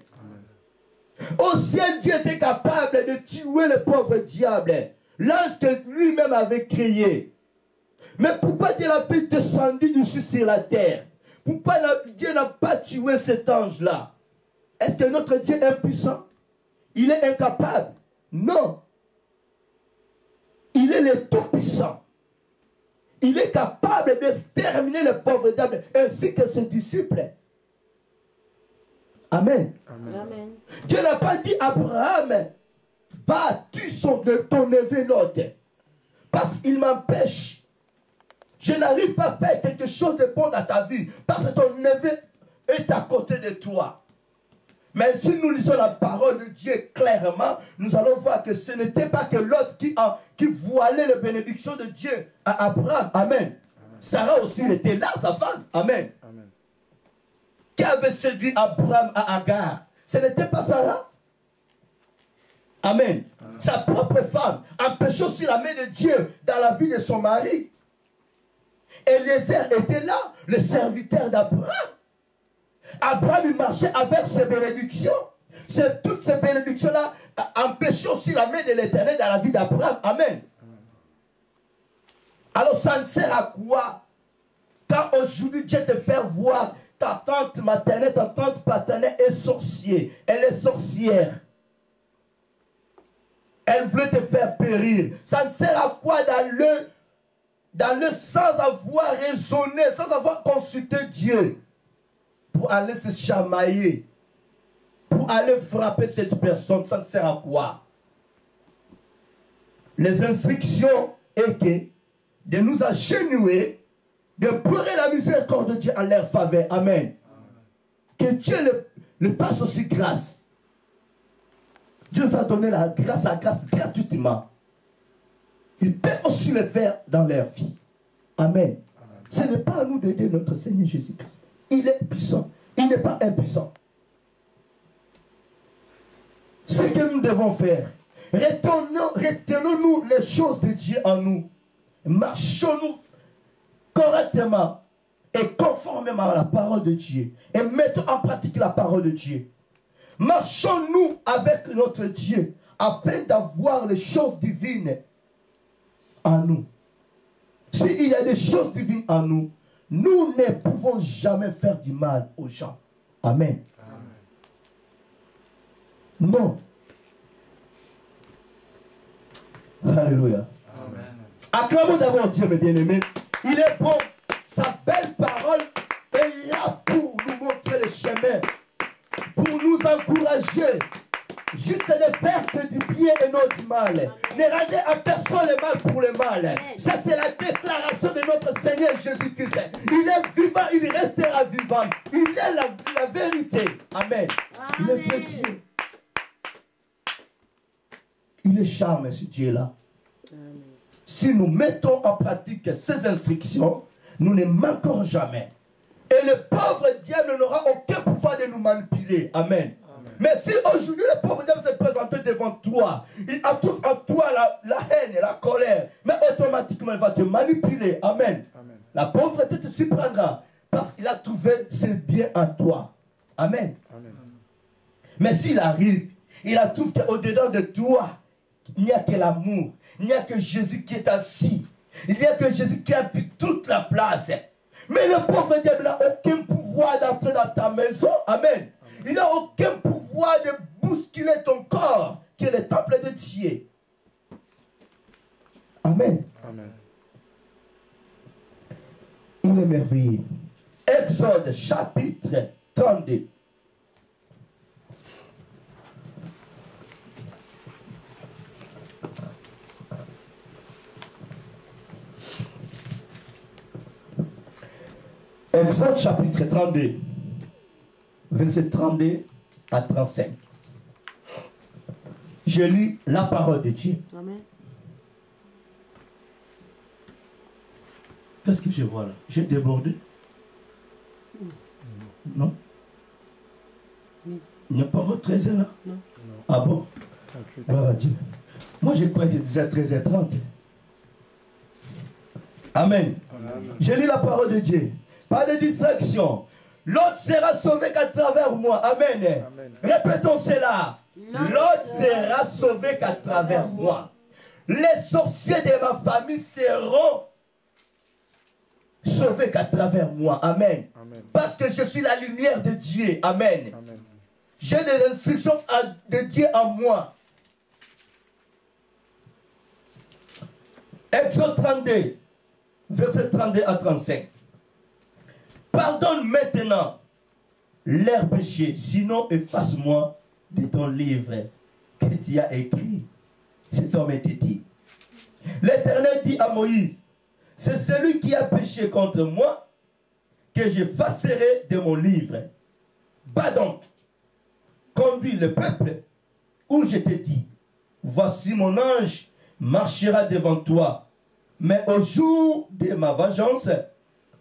Au ciel, Dieu était capable de tuer le pauvre diable, l'ange que lui-même avait créé. Mais pourquoi Dieu n'a pas descendu dessus sur la terre? Pourquoi Dieu n'a pas tué cet ange-là? Est-ce que notre Dieu est impuissant? Il est incapable? Non. Il est le tout-puissant. Il est capable d'exterminer le pauvre diable ainsi que ses disciples. Amen. Amen. Dieu n'a pas dit à Abraham, va tuer ton neveu Lot, parce qu'il m'empêche. Je n'arrive pas à faire quelque chose de bon dans ta vie, parce que ton neveu est à côté de toi. Mais si nous lisons la parole de Dieu clairement, nous allons voir que ce n'était pas que l'autre qui voilait les bénédictions de Dieu à Abraham. Amen. Sarah aussi était là, sa femme. Amen. Amen. Qui avait séduit Abraham à Agar? Ce n'était pas Sarah. Amen. Sa propre femme empêchait aussi la main de Dieu dans la vie de son mari. Eliezer était là, le serviteur d'Abraham. Abraham marchait avec ses bénédictions. Toutes ces bénédictions-là empêchaient aussi la main de l'Éternel dans la vie d'Abraham. Amen. Alors ça ne sert à quoi quand aujourd'hui Dieu te fait voir ta tante maternelle, ta tante paternelle est sorcière. Elle est sorcière. Elle voulait te faire périr. Ça ne sert à quoi d'aller sans avoir raisonné, sans avoir consulté Dieu, pour aller se chamailler, pour aller frapper cette personne. Ça ne sert à quoi? Les instructions est que de nous agenouiller, de pleurer la miséricorde de Dieu en leur faveur. Amen. Que Dieu le passe aussi grâce. Dieu nous a donné la grâce gratuitement. Il peut aussi le faire dans leur vie. Amen. Ce n'est pas à nous d'aider notre Seigneur Jésus-Christ. Il est puissant. Il n'est pas impuissant. Ce que nous devons faire, retenons-nous les choses de Dieu en nous. Marchons-nous correctement et conformément à la parole de Dieu. Et mettons en pratique la parole de Dieu. Marchons-nous avec notre Dieu afin d'avoir les choses divines en nous. S'il y a des choses divines en nous, nous ne pouvons jamais faire du mal aux gens. Amen. Amen. Non. Alléluia. Amen. Acclamons d'abord Dieu, mes bien-aimés. Il est bon. Sa belle parole est là pour nous montrer le chemin, pour nous encourager. juste des pertes du bien et non du mal. Ne rendez à personne le mal pour le mal. Ça, c'est la déclaration de notre Seigneur Jésus-Christ. Il est vivant, il restera vivant. Il est la vérité. Amen. Le vrai Dieu. Il est charmé, ce Dieu-là. Si nous mettons en pratique ces instructions, nous ne manquerons jamais. Et le pauvre diable n'aura aucun pouvoir de nous manipuler. Amen. Mais si aujourd'hui le pauvre diable se présente devant toi, il trouve en toi la haine et la colère, mais automatiquement il va te manipuler. Amen. La pauvreté te surprendra parce qu'il a trouvé ses biens en toi. Amen. Mais s'il arrive, il a trouvé qu'au-dedans de toi, il n'y a que l'amour, il n'y a que Jésus qui est assis, il n'y a que Jésus qui habite toute la place. Mais le pauvre diable n'a aucun pouvoir d'entrer dans ta maison. Amen. Il n'a aucun pouvoir de bousculer ton corps, qui est le temple de Dieu. Amen. Amen. Il est merveilleux. Exode chapitre 32. Exode chapitre 32, verset 32 à 35. Je lis la parole de Dieu. Amen. Qu'est-ce que je vois là? J'ai débordé? Non? Oui. Il n'y a pas votre 13h là? Non. Ah bon? Gloire à Dieu. Moi je crois que c'est déjà 13h30. Amen. Je lis la parole de Dieu. Pas de distraction. L'autre sera sauvé qu'à travers moi. Amen. Amen. Répétons cela. L'autre sera sauvé qu'à travers moi. Les sorciers de ma famille seront sauvés qu'à travers moi. Amen. Amen. Parce que je suis la lumière de Dieu. Amen. Amen. J'ai des instructions de Dieu en moi. Exode 32, verset 32 à 35. Pardonne maintenant leurs péchés, sinon efface-moi de ton livre que tu as écrit. Cet homme était dit. L'Éternel dit à Moïse, c'est celui qui a péché contre moi que j'effacerai de mon livre. Va donc, conduis le peuple où je te dis, voici mon ange marchera devant toi, mais au jour de ma vengeance,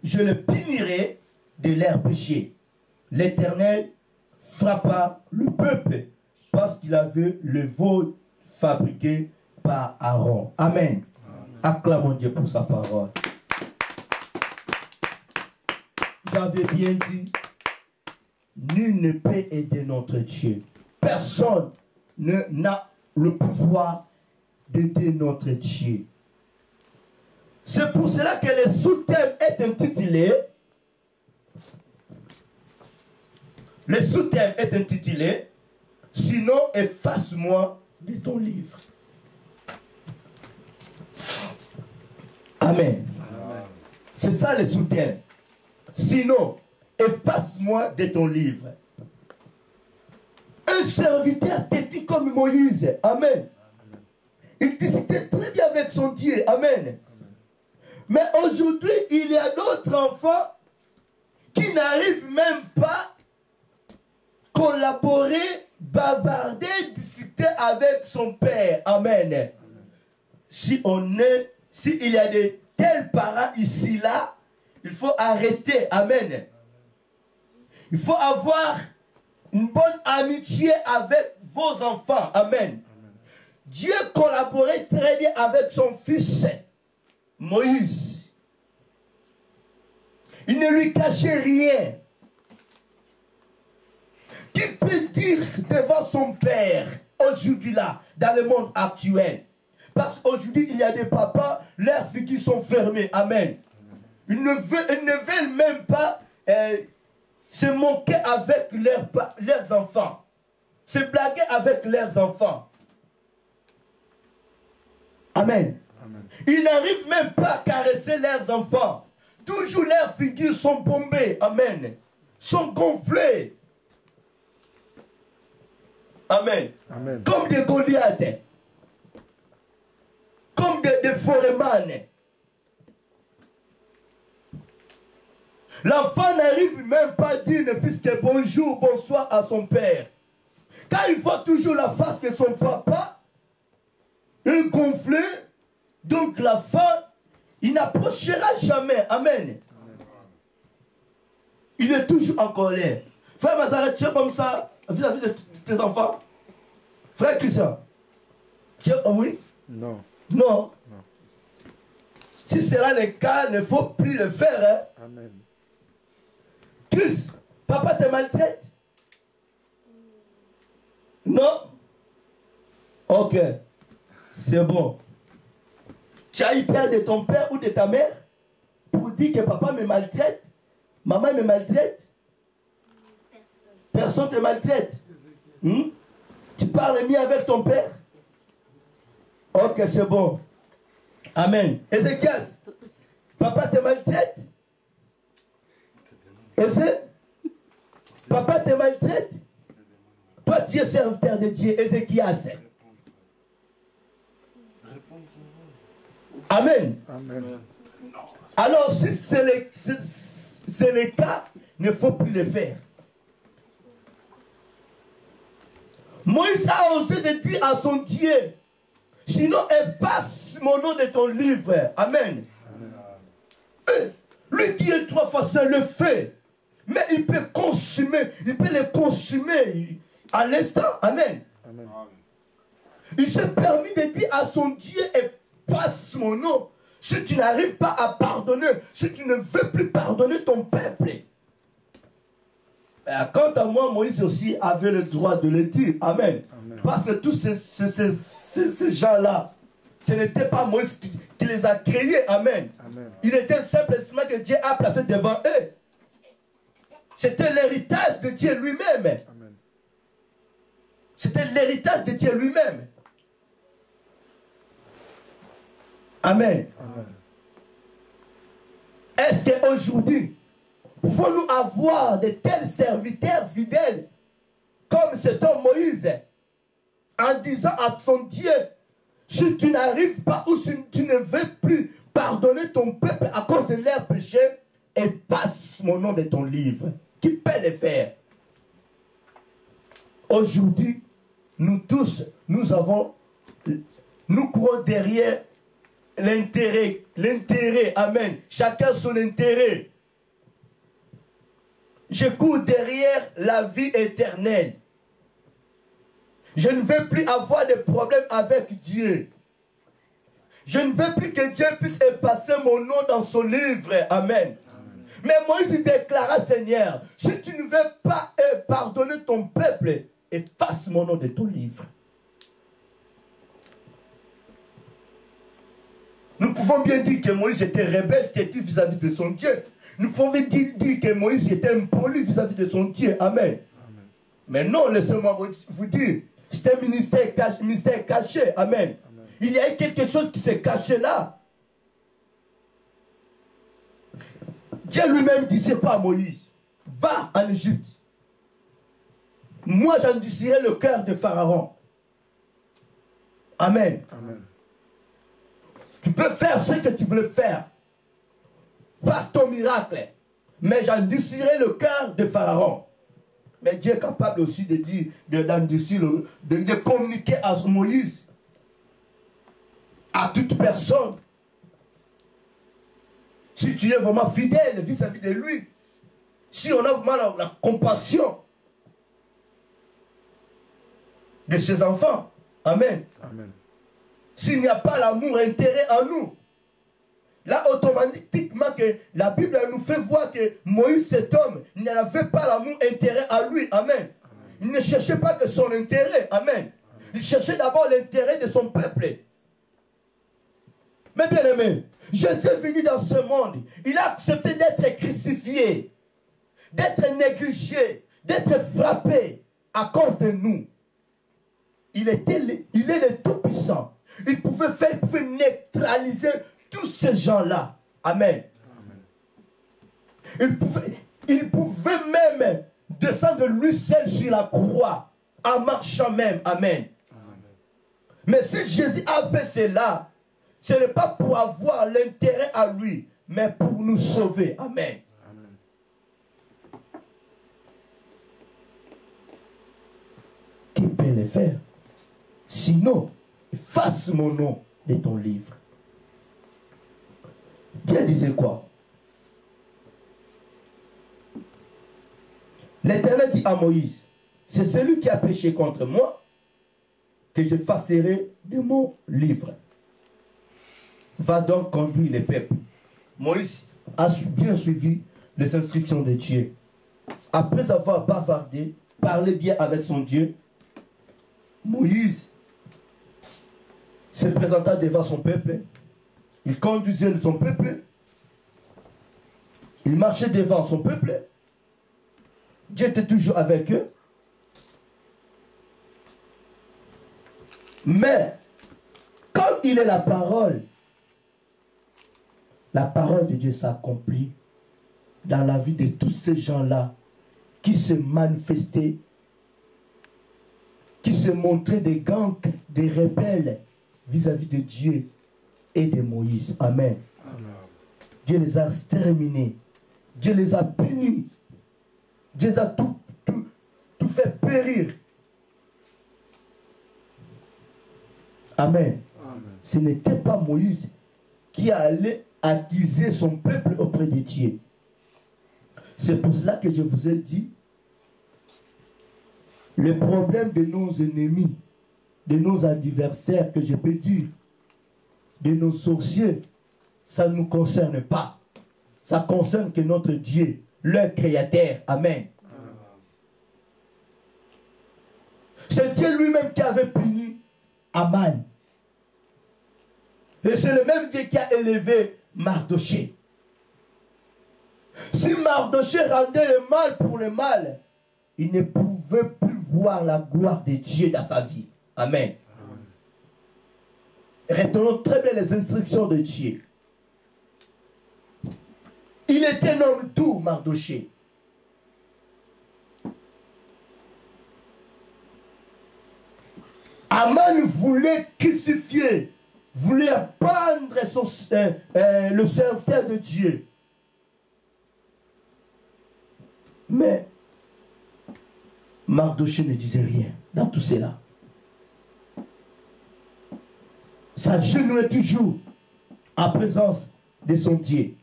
je le punirai de leurs péchés. L'Éternel frappa le peuple parce qu'il avait le veau fabriqué par Aaron. Amen. Acclamons Dieu pour sa parole. J'avais bien dit, nul ne peut aider notre Dieu. Personne n'a le pouvoir d'aider notre Dieu. C'est pour cela que le sous-thème est intitulé. Le sous-thème est intitulé sinon efface-moi de ton livre. Amen. C'est ça le sous-thème. Sinon efface-moi de ton livre. Un serviteur t'était comme Moïse. Amen. Il discutait très bien avec son Dieu. Amen. Mais aujourd'hui, il y a d'autres enfants qui n'arrivent même pas à collaborer, bavarder, discuter avec son père. Amen. S'il y a de tels parents ici, là, il faut arrêter. Amen. Il faut avoir une bonne amitié avec vos enfants. Amen. Dieu collaborait très bien avec son fils Moïse. Il ne lui cachait rien. Qui peut dire devant son père aujourd'hui là, dans le monde actuel? Parce qu'aujourd'hui il y a des papas, leurs filles qui sont fermées. Amen. Ils ne veulent même pas se moquer avec leurs enfants. Se blaguer avec leurs enfants. Amen. Ils n'arrivent même pas à caresser leurs enfants. Toujours leurs figures sont bombées. Amen. Sont gonflées. Amen. Amen. Comme des Goliaths. Comme des forêtman. L'enfant n'arrive même pas à dire ne fils que bonjour, bonsoir à son père. Car il voit toujours la face de son papa, un gonflé. Donc l'enfant, il n'approchera jamais. Amen. Il est toujours en colère. Frère Mazaret, tu es comme ça vis-à-vis de tes enfants? Frère Christian, tu es... Oh oui? Non. Non. Si c'est le cas, il ne faut plus le faire. Hein? Amen. Chris, papa te maltraite? Non? Ok. C'est bon. Tu as eu peur de ton père ou de ta mère pour dire que papa me maltraite, maman me maltraite? Personne te maltraite. Tu parles mieux avec ton père? Ok, c'est bon. Amen. Ézéchias, papa te maltraite? Papa te maltraite? Toi, tu es serviteur de Dieu, Ézéchias. Amen. Amen. Alors, si c'est le cas, il ne faut plus le faire. Moïse a osé de dire à son Dieu, sinon efface mon nom de ton livre. Amen. Amen. Lui qui est 3 fois saint le fait. Mais il peut consumer, il peut le consumer à l'instant. Amen. Amen. Il s'est permis de dire à son Dieu, efface mon nom. Si tu n'arrives pas à pardonner, si tu ne veux plus pardonner ton peuple. Quant à moi, Moïse aussi avait le droit de le dire. Amen. Amen. Parce que tous ces gens-là, ce n'était pas Moïse qui les a créés. Amen. Amen. Il était simplement que Dieu a placé devant eux. C'était l'héritage de Dieu lui-même. C'était l'héritage de Dieu lui-même. Amen. Amen. Est-ce qu'aujourd'hui, faut-nous avoir de tels serviteurs fidèles comme cet homme Moïse, en disant à son Dieu, si tu n'arrives pas ou si tu ne veux plus pardonner ton peuple à cause de leurs péchés, efface mon nom de ton livre. Qui peut le faire? Aujourd'hui, nous tous, nous courons derrière l'intérêt, amen. Chacun son intérêt. Je cours derrière la vie éternelle. Je ne veux plus avoir de problème avec Dieu. Je ne veux plus que Dieu puisse effacer mon nom dans son livre. Amen. Mais Moïse déclara, Seigneur, si tu ne veux pas pardonner ton peuple, efface mon nom de ton livre. Nous pouvons bien dire que Moïse était rebelle, têtu vis-à-vis de son Dieu. Nous pouvons dire que Moïse était impoli vis-à-vis de son Dieu. Amen. Amen. Mais non, laissez-moi vous dire, c'est un mystère caché. Amen. Amen. Il y a eu quelque chose qui s'est caché là. Dieu lui-même disait pas à Moïse, va en Égypte. Moi, j'endurcirai le cœur de Pharaon. Amen. Amen. Tu peux faire ce que tu veux faire. Fasse ton miracle. Mais j'endurcirai le cœur de Pharaon. Mais Dieu est capable aussi de dire, d'endurcir, de communiquer à Moïse, à toute personne. Si tu es vraiment fidèle vis-à-vis de lui, si on a vraiment la compassion de ses enfants, amen. Amen. S'il n'y a pas l'amour intérêt en nous, là automatiquement que la Bible nous fait voir que Moïse, cet homme, n'avait pas l'amour intérêt à lui, amen. Amen. Il ne cherchait pas que son intérêt, amen. Il cherchait d'abord l'intérêt de son peuple. Mais bien aimé, Jésus est venu dans ce monde. Il a accepté d'être crucifié, d'être négligé, d'être frappé à cause de nous. Il est le Tout-Puissant. Il pouvait neutraliser tous ces gens-là. Amen. Amen. Il pouvait même descendre lui seul sur la croix en marchant même. Amen. Mais si Jésus a fait cela, ce n'est pas pour avoir l'intérêt à lui, mais pour nous sauver. Amen. Qui peut le faire? Sinon, efface mon nom de ton livre. Dieu disait quoi? L'Éternel dit à Moïse, c'est celui qui a péché contre moi que j'effacerai de mon livre. Va donc conduire les peuples. Moïse a bien suivi les instructions de Dieu. Après avoir bavardé, parlé bien avec son Dieu, Moïse se présenta devant son peuple. Il conduisait son peuple. Il marchait devant son peuple. Dieu était toujours avec eux. Mais, comme il est la parole de Dieu s'accomplit dans la vie de tous ces gens-là qui se manifestaient, qui se montraient des gangs, des rebelles vis-à-vis de Dieu et de Moïse. Amen. Amen. Dieu les a exterminés. Dieu les a punis. Dieu les a tout fait périr. Amen. Amen. Ce n'était pas Moïse qui allait attiser son peuple auprès de Dieu. C'est pour cela que je vous ai dit, le problème de nos ennemis, de nos adversaires, que je peux dire, de nos sorciers, ça ne nous concerne pas. Ça concerne que notre Dieu, le Créateur. Amen. C'est Dieu lui-même qui avait puni Aman. Et c'est le même Dieu qui a élevé Mardoché. Si Mardoché rendait le mal pour le mal, il ne pouvait plus voir la gloire de Dieu dans sa vie. Amen. Retenons très bien les instructions de Dieu. Il était un homme doux, Mardoché. Aman voulait crucifier, voulait pendre le serviteur de Dieu. Mais Mardoché ne disait rien dans tout cela. S'agenouillait toujours en présence de son Dieu.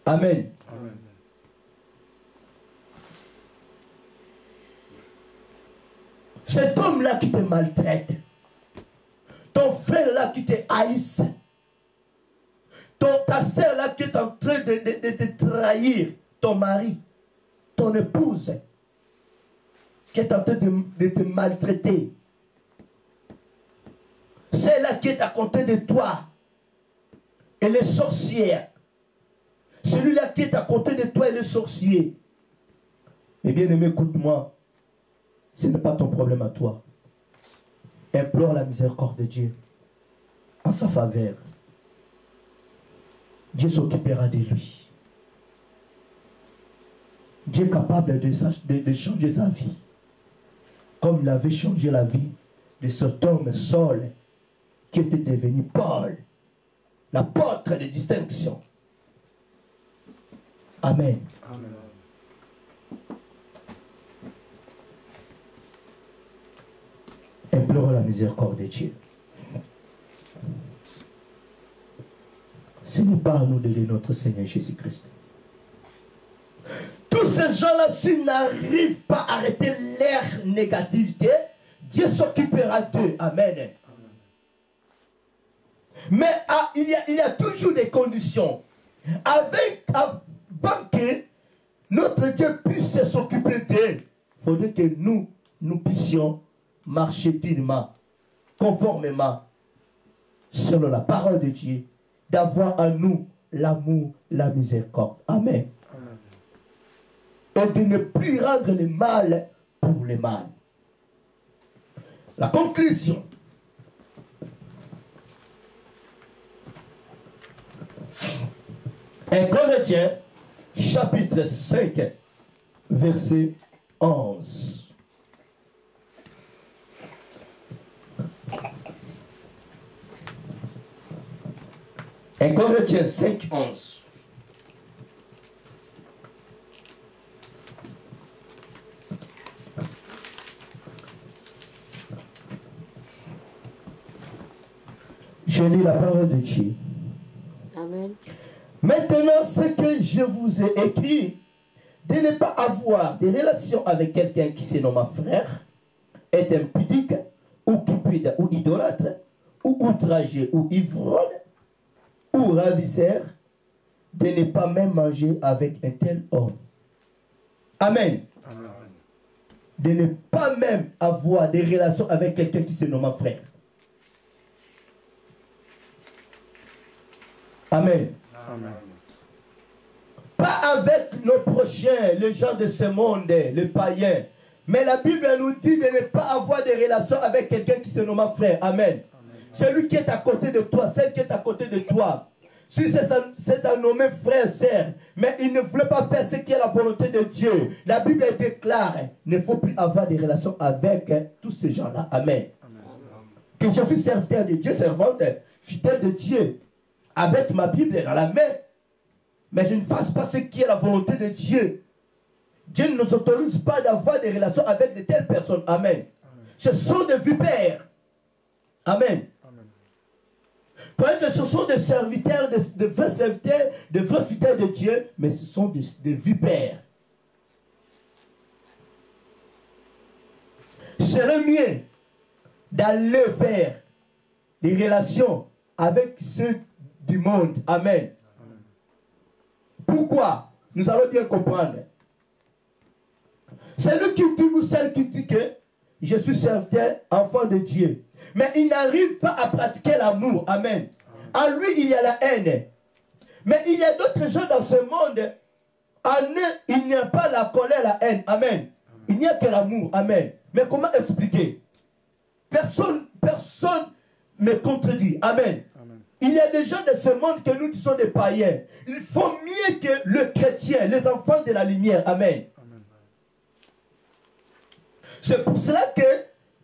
Amen. Amen. Cet homme-là qui te maltraite, ton frère-là qui te haïsse, ta sœur-là qui est en train de te trahir, ton mari, ton épouse, qui est en train de te maltraiter, celle-là qui est à côté de toi, elle est sorcière. Celui-là qui est à côté de toi, elle est sorcier. Mais bien aimé, écoute-moi. Ce n'est pas ton problème à toi. Implore la miséricorde de Dieu en sa faveur. Dieu s'occupera de lui. Dieu est capable de changer sa vie. Comme il avait changé la vie de cet homme Saul qui était devenu Paul, l'apôtre de distinction. Amen. Amen. Implorons la miséricorde de Dieu. Ce n'est pas à nous d'aider notre Seigneur Jésus-Christ. Tous ces gens-là, s'ils n'arrivent pas à arrêter leur négativité, Dieu s'occupera d'eux. Amen. Mais il y a toujours des conditions. Avant que notre Dieu puisse s'occuper d'eux, il faudrait que nous puissions marcher dignement, conformément, selon la parole de Dieu, d'avoir en nous l'amour, la miséricorde. Amen. Amen. Et de ne plus rendre le mal pour le mal. La conclusion. Un Corinthiens, chapitre 5, verset 11. 1 Corinthiens 5, 11. Je lis la parole de Dieu. Amen. Maintenant, ce que je vous ai écrit, de ne pas avoir des relations avec quelqu'un qui se nomme frère, est impudique, ou cupide, ou idolâtre, ou outragé, ou ivrogne, ou ravisseur, de ne pas même manger avec un tel homme. Amen. Amen. De ne pas même avoir des relations avec quelqu'un qui se nomme frère. Amen. Amen. Pas avec nos prochains, les gens de ce monde, les païens. Mais la Bible nous dit de ne pas avoir de relations avec quelqu'un qui se nomme frère. Amen. Celui qui est à côté de toi, celle qui est à côté de toi. Si c'est un nommé frère, sœur, mais il ne voulait pas faire ce qui est la volonté de Dieu. La Bible déclare, il ne faut plus avoir des relations avec tous ces gens-là. Amen. Amen. Que je suis serviteur de Dieu, servante, fidèle de Dieu, avec ma Bible dans la main. Mais je ne fasse pas ce qui est la volonté de Dieu. Dieu ne nous autorise pas d'avoir des relations avec de telles personnes. Amen. Amen. Ce sont des vipères. Amen. Parce que ce sont des serviteurs, de vrais serviteurs, de vrais fidèles de Dieu, mais ce sont des vipères. Il serait mieux d'aller vers des relations avec ceux du monde. Amen. Amen. Pourquoi? Nous allons bien comprendre. C'est lui qui dit ou celle qui dit que je suis serviteur, enfant de Dieu. Mais il n'arrive pas à pratiquer l'amour. Amen. En lui, il y a la haine. Mais il y a d'autres gens dans ce monde. En eux, il n'y a pas la colère, la haine. Amen. Il n'y a que l'amour. Amen. Mais comment expliquer? Personne me contredit. Amen. Amen. Il y a des gens de ce monde que nous disons des païens. Ils font mieux que le chrétien, les enfants de la lumière. Amen. Amen. C'est pour cela que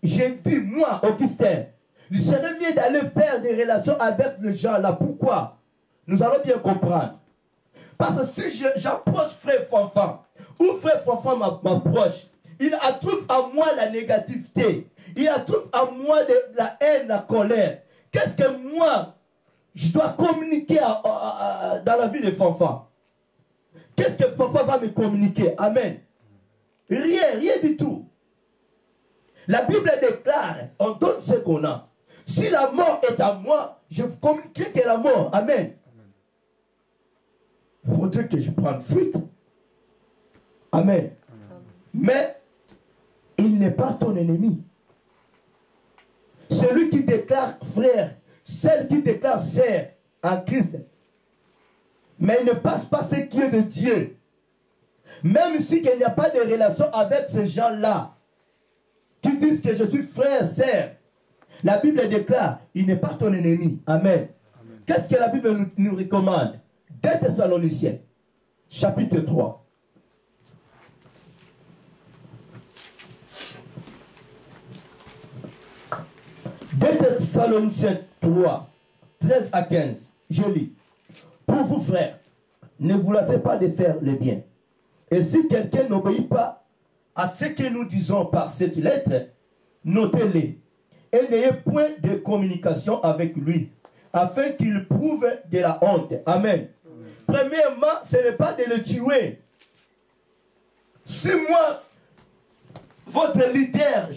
j'ai dit, moi, Augustin, il serait mieux d'aller faire des relations avec les gens là. Pourquoi? Nous allons bien comprendre. Parce que si j'approche frère Fanfan, ou frère Fanfan m'approche, il trouve à moi la négativité. Il trouve à moi la haine, la colère. Qu'est-ce que moi, je dois communiquer dans la vie de Fanfan? Qu'est-ce que Fanfan va me communiquer? Amen. Rien du tout. La Bible déclare, on donne ce qu'on a. Si la mort est à moi, je communiquerai que la mort. Amen. Il faudrait que je prenne fuite. Amen. Mais il n'est pas ton ennemi. Celui qui déclare frère, celle qui déclare sœur en Christ. Mais il ne passe pas ce qui est de Dieu. Même si il n'y a pas de relation avec ces gens-là, qui disent que je suis frère, sœur, la Bible déclare, il n'est pas ton ennemi. Amen. Qu'est-ce que la Bible nous recommande? 2 Thessaloniciens, chapitre 3. 2 Thessaloniciens 3, 13 à 15. Je lis. Pour vous, frères, ne vous lassez pas de faire le bien. Et si quelqu'un n'obéit pas à ce que nous disons par cette lettre, notez-les. Et n'ayez point de communication avec lui, afin qu'il prouve de la honte. Amen. Premièrement, ce n'est pas de le tuer. Si moi, votre leader,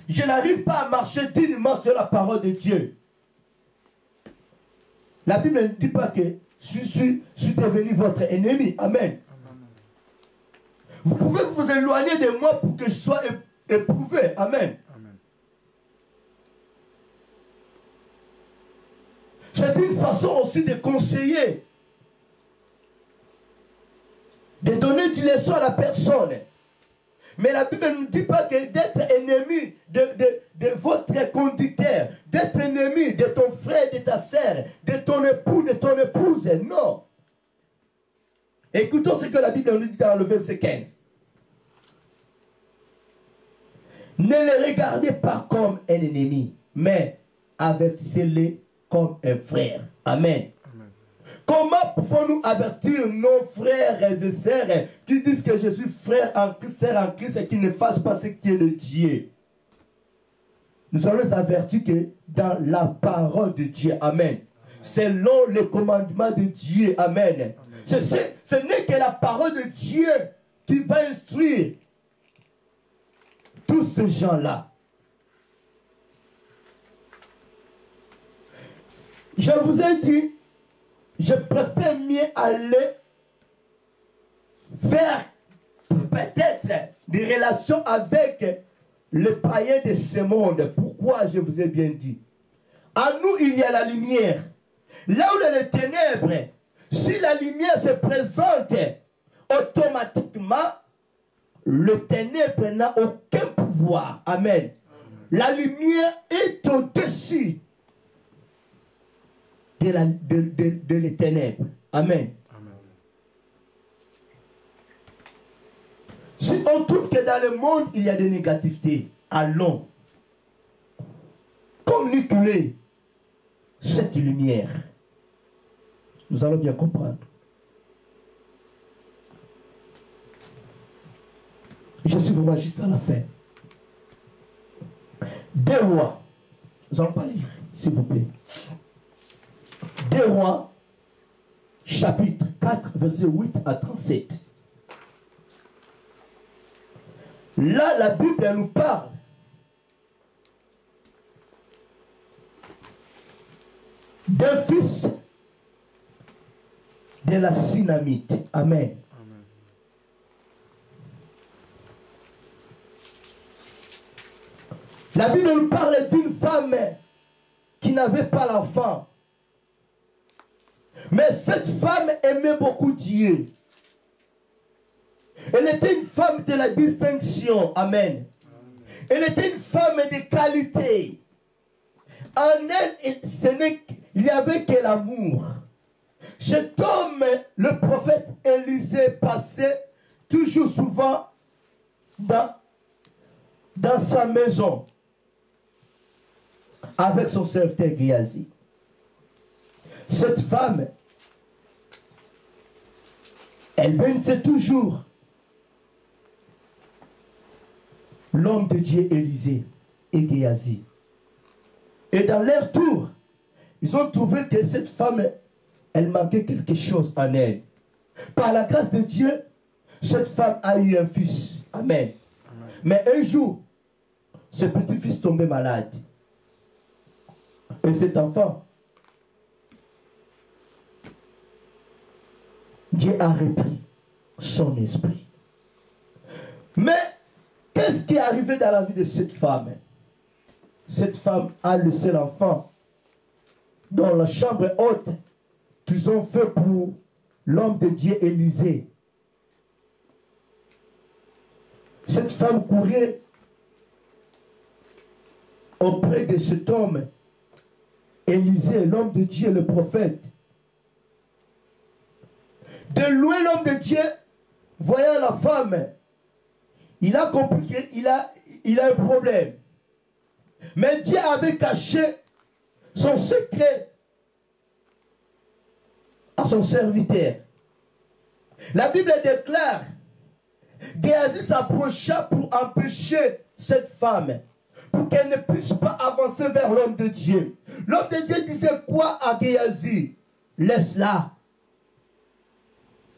je n'arrive pas à marcher dignement sur la parole de Dieu. La Bible ne dit pas que je suis devenu votre ennemi. Amen. Vous pouvez vous éloigner de moi pour que je sois éprouvé. Amen. C'est une façon aussi de conseiller, de donner du leçon à la personne. Mais la Bible ne nous dit pas que d'être ennemi de votre conducteur, d'être ennemi de ton frère, de ta sœur, de ton époux, de ton épouse. Non. Écoutons ce que la Bible nous dit dans le verset 15. Ne les regardez pas comme un ennemi, mais avertissez-les comme un frère. Amen. Comment pouvons-nous avertir nos frères et sœurs qui disent que je suis frère en Christ, sœur en Christ et qui ne fassent pas ce qui est de Dieu? Nous allons les avertir que dans la parole de Dieu, amen, selon le commandement de Dieu, amen. Ce n'est que la parole de Dieu qui va instruire tous ces gens-là. Je vous ai dit, je préfère mieux aller faire peut-être des relations avec les païens de ce monde. Pourquoi je vous ai bien dit? En nous, il y a la lumière. Là où il y a les ténèbres, si la lumière se présente, automatiquement, le ténèbre n'a aucun pouvoir. Amen. La lumière est au-dessus de les ténèbres. Amen. Si on trouve que dans le monde, il y a des négativités, allons communiquer cette lumière. Nous allons bien comprendre. Je suis vraiment juste à la fin. 2 Rois. Nous allons pas lire, s'il vous plaît. 2 Rois, chapitre 4, verset 8 à 37. Là, la Bible elle nous parle d'un fils de la Sunamite. Amen. La Bible nous parle d'une femme qui n'avait pas l'enfant. Mais cette femme aimait beaucoup Dieu. Elle était une femme de la distinction. Amen. Elle était une femme de qualité. En elle, il n'y avait que l'amour. Cet homme, le prophète Élisée, passait toujours souvent dans sa maison avec son serviteur Géasi. Cette femme, elle bénissait toujours l'homme de Dieu Élisée et Géasi. Et dans leur tour, ils ont trouvé que cette femme, elle manquait quelque chose en elle. Par la grâce de Dieu, cette femme a eu un fils. Amen. Amen. Mais un jour, ce petit-fils tombait malade. Et cet enfant, Dieu a repris son esprit. Mais qu'est-ce qui est arrivé dans la vie de cette femme? Cette femme a laissé l'enfant dans la chambre haute qu'ils ont fait pour l'homme de Dieu Élisée. Cette femme courait auprès de cet homme Élisée, l'homme de Dieu, le prophète. De loin, l'homme de Dieu, voyant la femme, il a compris qu'il a un problème. Mais Dieu avait caché son secret à son serviteur. La Bible déclare Géasi s'approcha pour empêcher cette femme, pour qu'elle ne puisse pas avancer vers l'homme de Dieu. L'homme de Dieu disait quoi à Géasi? Laisse-la.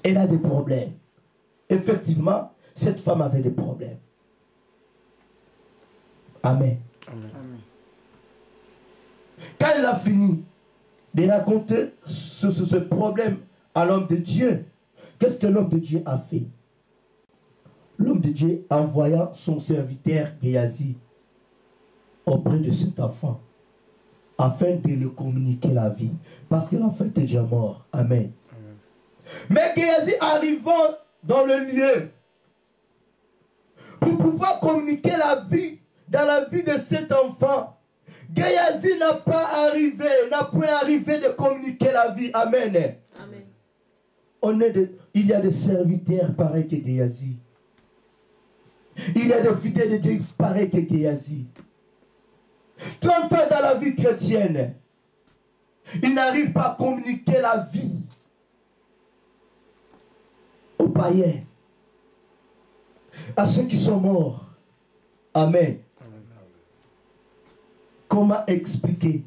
Elle a des problèmes. Effectivement, cette femme avait des problèmes. Amen. Amen. Quand elle a fini de raconter ce problème à l'homme de Dieu, qu'est-ce que l'homme de Dieu a fait? L'homme de Dieu envoya son serviteur Géasi auprès de cet enfant afin de lui communiquer la vie, parce que l'enfant était déjà mort. Amen. Amen. Mais Géasi arrivant dans le lieu pour pouvoir communiquer la vie dans la vie de cet enfant, Géasi n'a pas pu arriver de communiquer la vie. Amen. Amen. Il y a des serviteurs pareils que Géasi. Il y a des fidèles de Dieu pareils que Géasi. 30 ans dans la vie chrétienne. Il n'arrive pas à communiquer la vie aux païens, à ceux qui sont morts. Amen. Comment expliquer?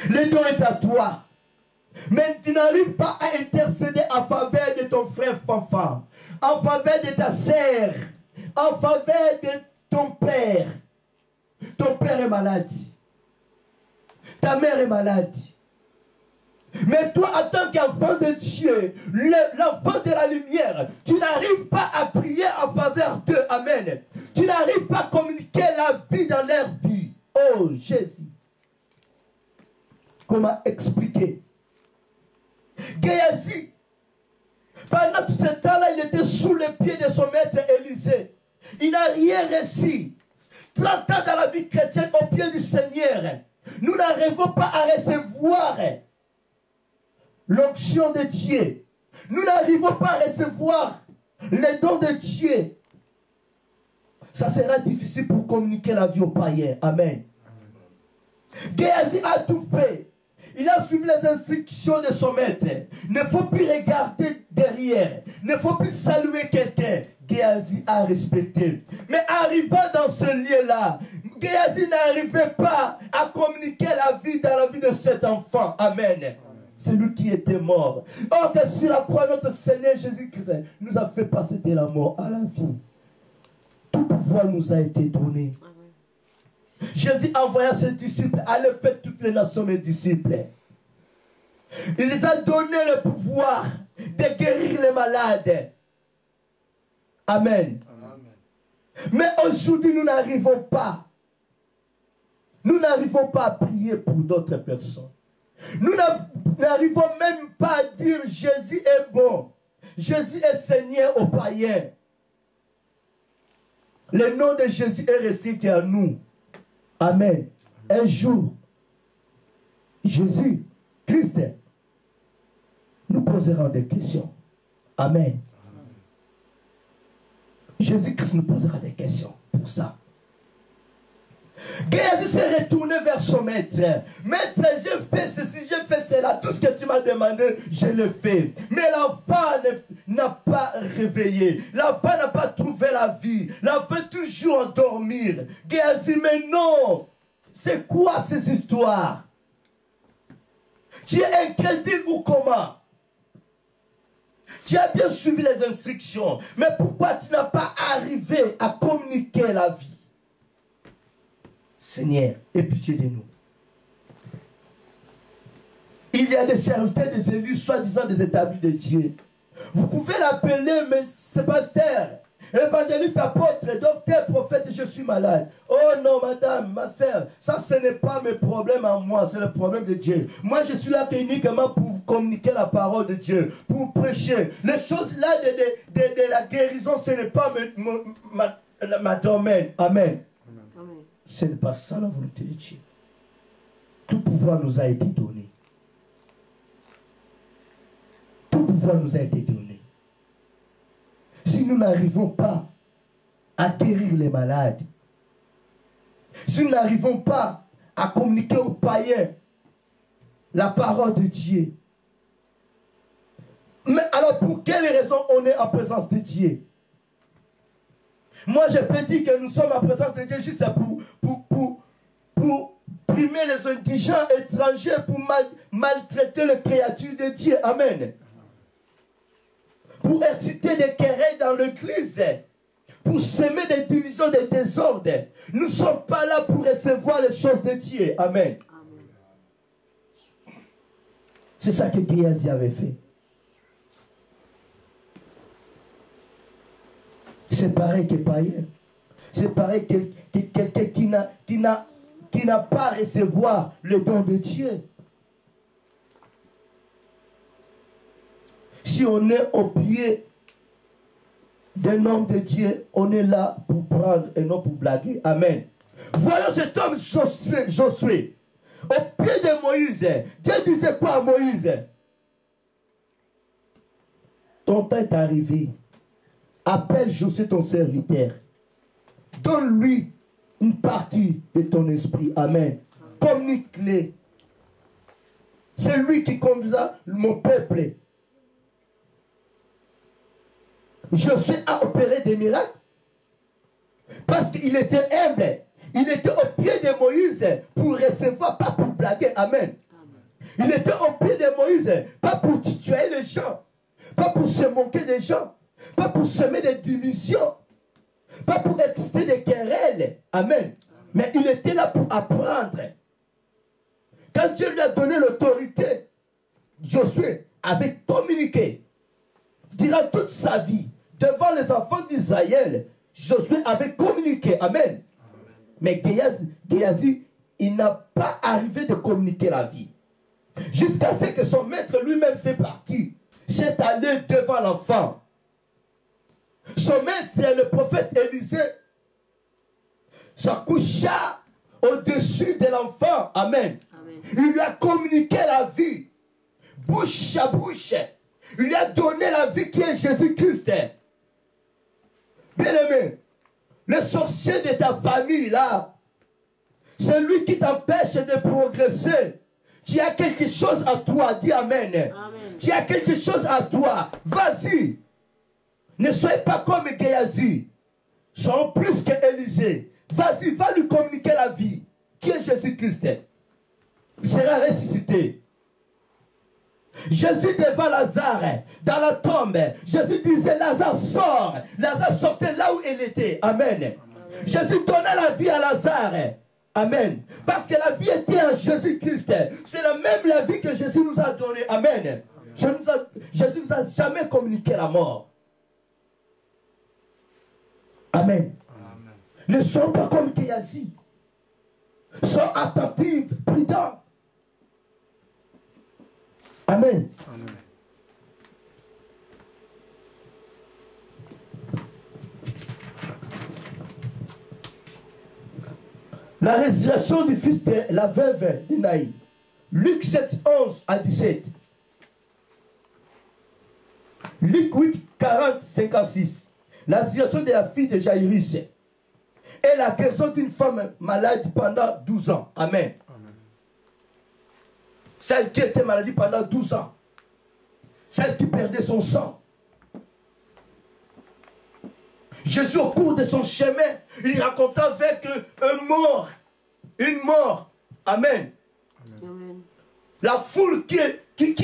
Le don est à toi. Mais tu n'arrives pas à intercéder en faveur de ton frère Fanfan, en faveur de ta sœur, en faveur de ton père. Ton père est malade. Ta mère est malade. Mais toi, en tant qu'enfant de Dieu, l'enfant de la lumière, tu n'arrives pas à prier en faveur d'eux. Amen. Tu n'arrives pas à communiquer la vie dans leur vie. Oh Jésus. Comment expliquer? Géasi, pendant tout ce temps-là, il était sous les pieds de son maître Élisée. Il n'a rien reçu. 30 ans dans la vie chrétienne au pied du Seigneur. Nous n'arrivons pas à recevoir l'onction de Dieu. Nous n'arrivons pas à recevoir les dons de Dieu. Ça sera difficile pour communiquer la vie aux païens. Amen. Géasi a tout fait. Il a suivi les instructions de son maître. Il ne faut plus regarder derrière. Il ne faut plus saluer quelqu'un. Géasi a respecté. Mais arrivant dans ce lieu-là, Géasi n'arrivait pas à communiquer la vie dans la vie de cet enfant. Amen. C'est lui qui était mort. Or que sur la croix, notre Seigneur Jésus-Christ nous a fait passer de la mort à la vie. Tout pouvoir nous a été donné. Jésus envoya ses disciples, allez faire toutes les nations mes disciples. Il les a donné le pouvoir de guérir les malades. Amen. Amen. Mais aujourd'hui, nous n'arrivons pas. Nous n'arrivons pas à prier pour d'autres personnes. Nous n'arrivons même pas à dire Jésus est bon. Jésus est Seigneur aux païens. Le nom de Jésus est resté à nous. Amen. Un jour, Jésus, Christ, nous posera des questions. Amen. Jésus-Christ nous posera des questions pour ça. Géasi s'est retourné vers son maître. Maître, j'ai fait ceci, j'ai fait cela. Tout ce que tu m'as demandé, je le fais. Mais l'enfant n'a pas réveillé. L'enfant n'a pas trouvé la vie. L'enfant est toujours endormir. Géasi, mais non. C'est quoi ces histoires? Tu es incrédule ou comment? Tu as bien suivi les instructions. Mais pourquoi tu n'as pas arrivé à communiquer la vie? Seigneur, aie pitié de nous. Il y a des serviteurs, des élus, soi-disant des établis de Dieu. Vous pouvez l'appeler, mais c'est pasteur, évangéliste, apôtre, docteur, prophète, je suis malade. Oh non, madame, ma soeur, ça ce n'est pas mes problèmes à moi, c'est le problème de Dieu. Moi, je suis là uniquement pour vous communiquer la parole de Dieu, pour prêcher. Les choses là de la guérison, ce n'est pas ma domaine. Amen. Ce n'est pas ça la volonté de Dieu. Tout pouvoir nous a été donné. Tout pouvoir nous a été donné. Si nous n'arrivons pas à guérir les malades, si nous n'arrivons pas à communiquer aux païens la parole de Dieu, mais alors pour quelle raison on est en présence de Dieu? Moi, je peux dire que nous sommes en présence de Dieu juste pour primer les indigents étrangers, pour maltraiter les créatures de Dieu. Amen. Pour exciter des querelles dans l'église, pour semer des divisions, des désordres. Nous ne sommes pas là pour recevoir les choses de Dieu. Amen. C'est ça que Géasi avait fait. C'est pareil que païen. C'est pareil que quelqu'un qui n'a pas à recevoir le don de Dieu. Si on est au pied d'un homme de Dieu, on est là pour prendre et non pour blaguer. Amen. Voyons cet homme Josué. Au pied de Moïse. Dieu disait quoi à Moïse? Ton temps est arrivé. Appelle Josué ton serviteur. Donne-lui une partie de ton esprit. Amen. Communique-les. C'est lui qui conduisa mon peuple. Josué a opéré des miracles parce qu'il était humble. Il était au pied de Moïse pour recevoir, pas pour blaguer. Amen. Il était au pied de Moïse, pas pour tuer les gens, pas pour se moquer des gens, pas pour semer des divisions, pas pour exciter des querelles. Amen. Mais il était là pour apprendre. Quand Dieu lui a donné l'autorité, Josué avait communiqué durant toute sa vie devant les enfants d'Israël. Josué avait communiqué. Amen. Mais Géasi, il n'a pas arrivé de communiquer la vie. Jusqu'à ce que son maître lui-même s'est parti. C'est allé devant l'enfant. Son maître, le prophète Élisée, s'accoucha au-dessus de l'enfant. Amen. Il lui a communiqué la vie. Bouche à bouche. Il lui a donné la vie qui est Jésus-Christ. Bien-aimé, le sorcier de ta famille là, c'est lui qui t'empêche de progresser. Tu as quelque chose à toi, dis amen. Amen. Tu as quelque chose à toi, vas-y. Ne soyez pas comme Géasi. Soyons plus qu'Élisée. Vas-y, va lui communiquer la vie, qui est Jésus-Christ. Il sera ressuscité. Jésus devant Lazare, dans la tombe, Jésus disait, Lazare sort. Lazare sortait là où il était. Amen. Amen. Jésus donnait la vie à Lazare. Amen. Parce que la vie était en Jésus-Christ. C'est la même la vie que Jésus nous a donnée. Amen. Jésus ne nous a jamais communiqué la mort. Amen. Amen. Ne sois pas comme Géasi. Sois attentif, prudent. Amen. Amen. La résurrection du fils de la veuve de Naïm. Luc 7, 11 à 17. Luc 8, 40, 56. La résurrection de la fille de Jaïrus. Et la guérison d'une femme malade pendant 12 ans. Amen. Celle qui était malade pendant 12 ans. Celle qui perdait son sang. Jésus, au cours de son chemin, il raconta avec une mort. Amen. Amen. La foule qui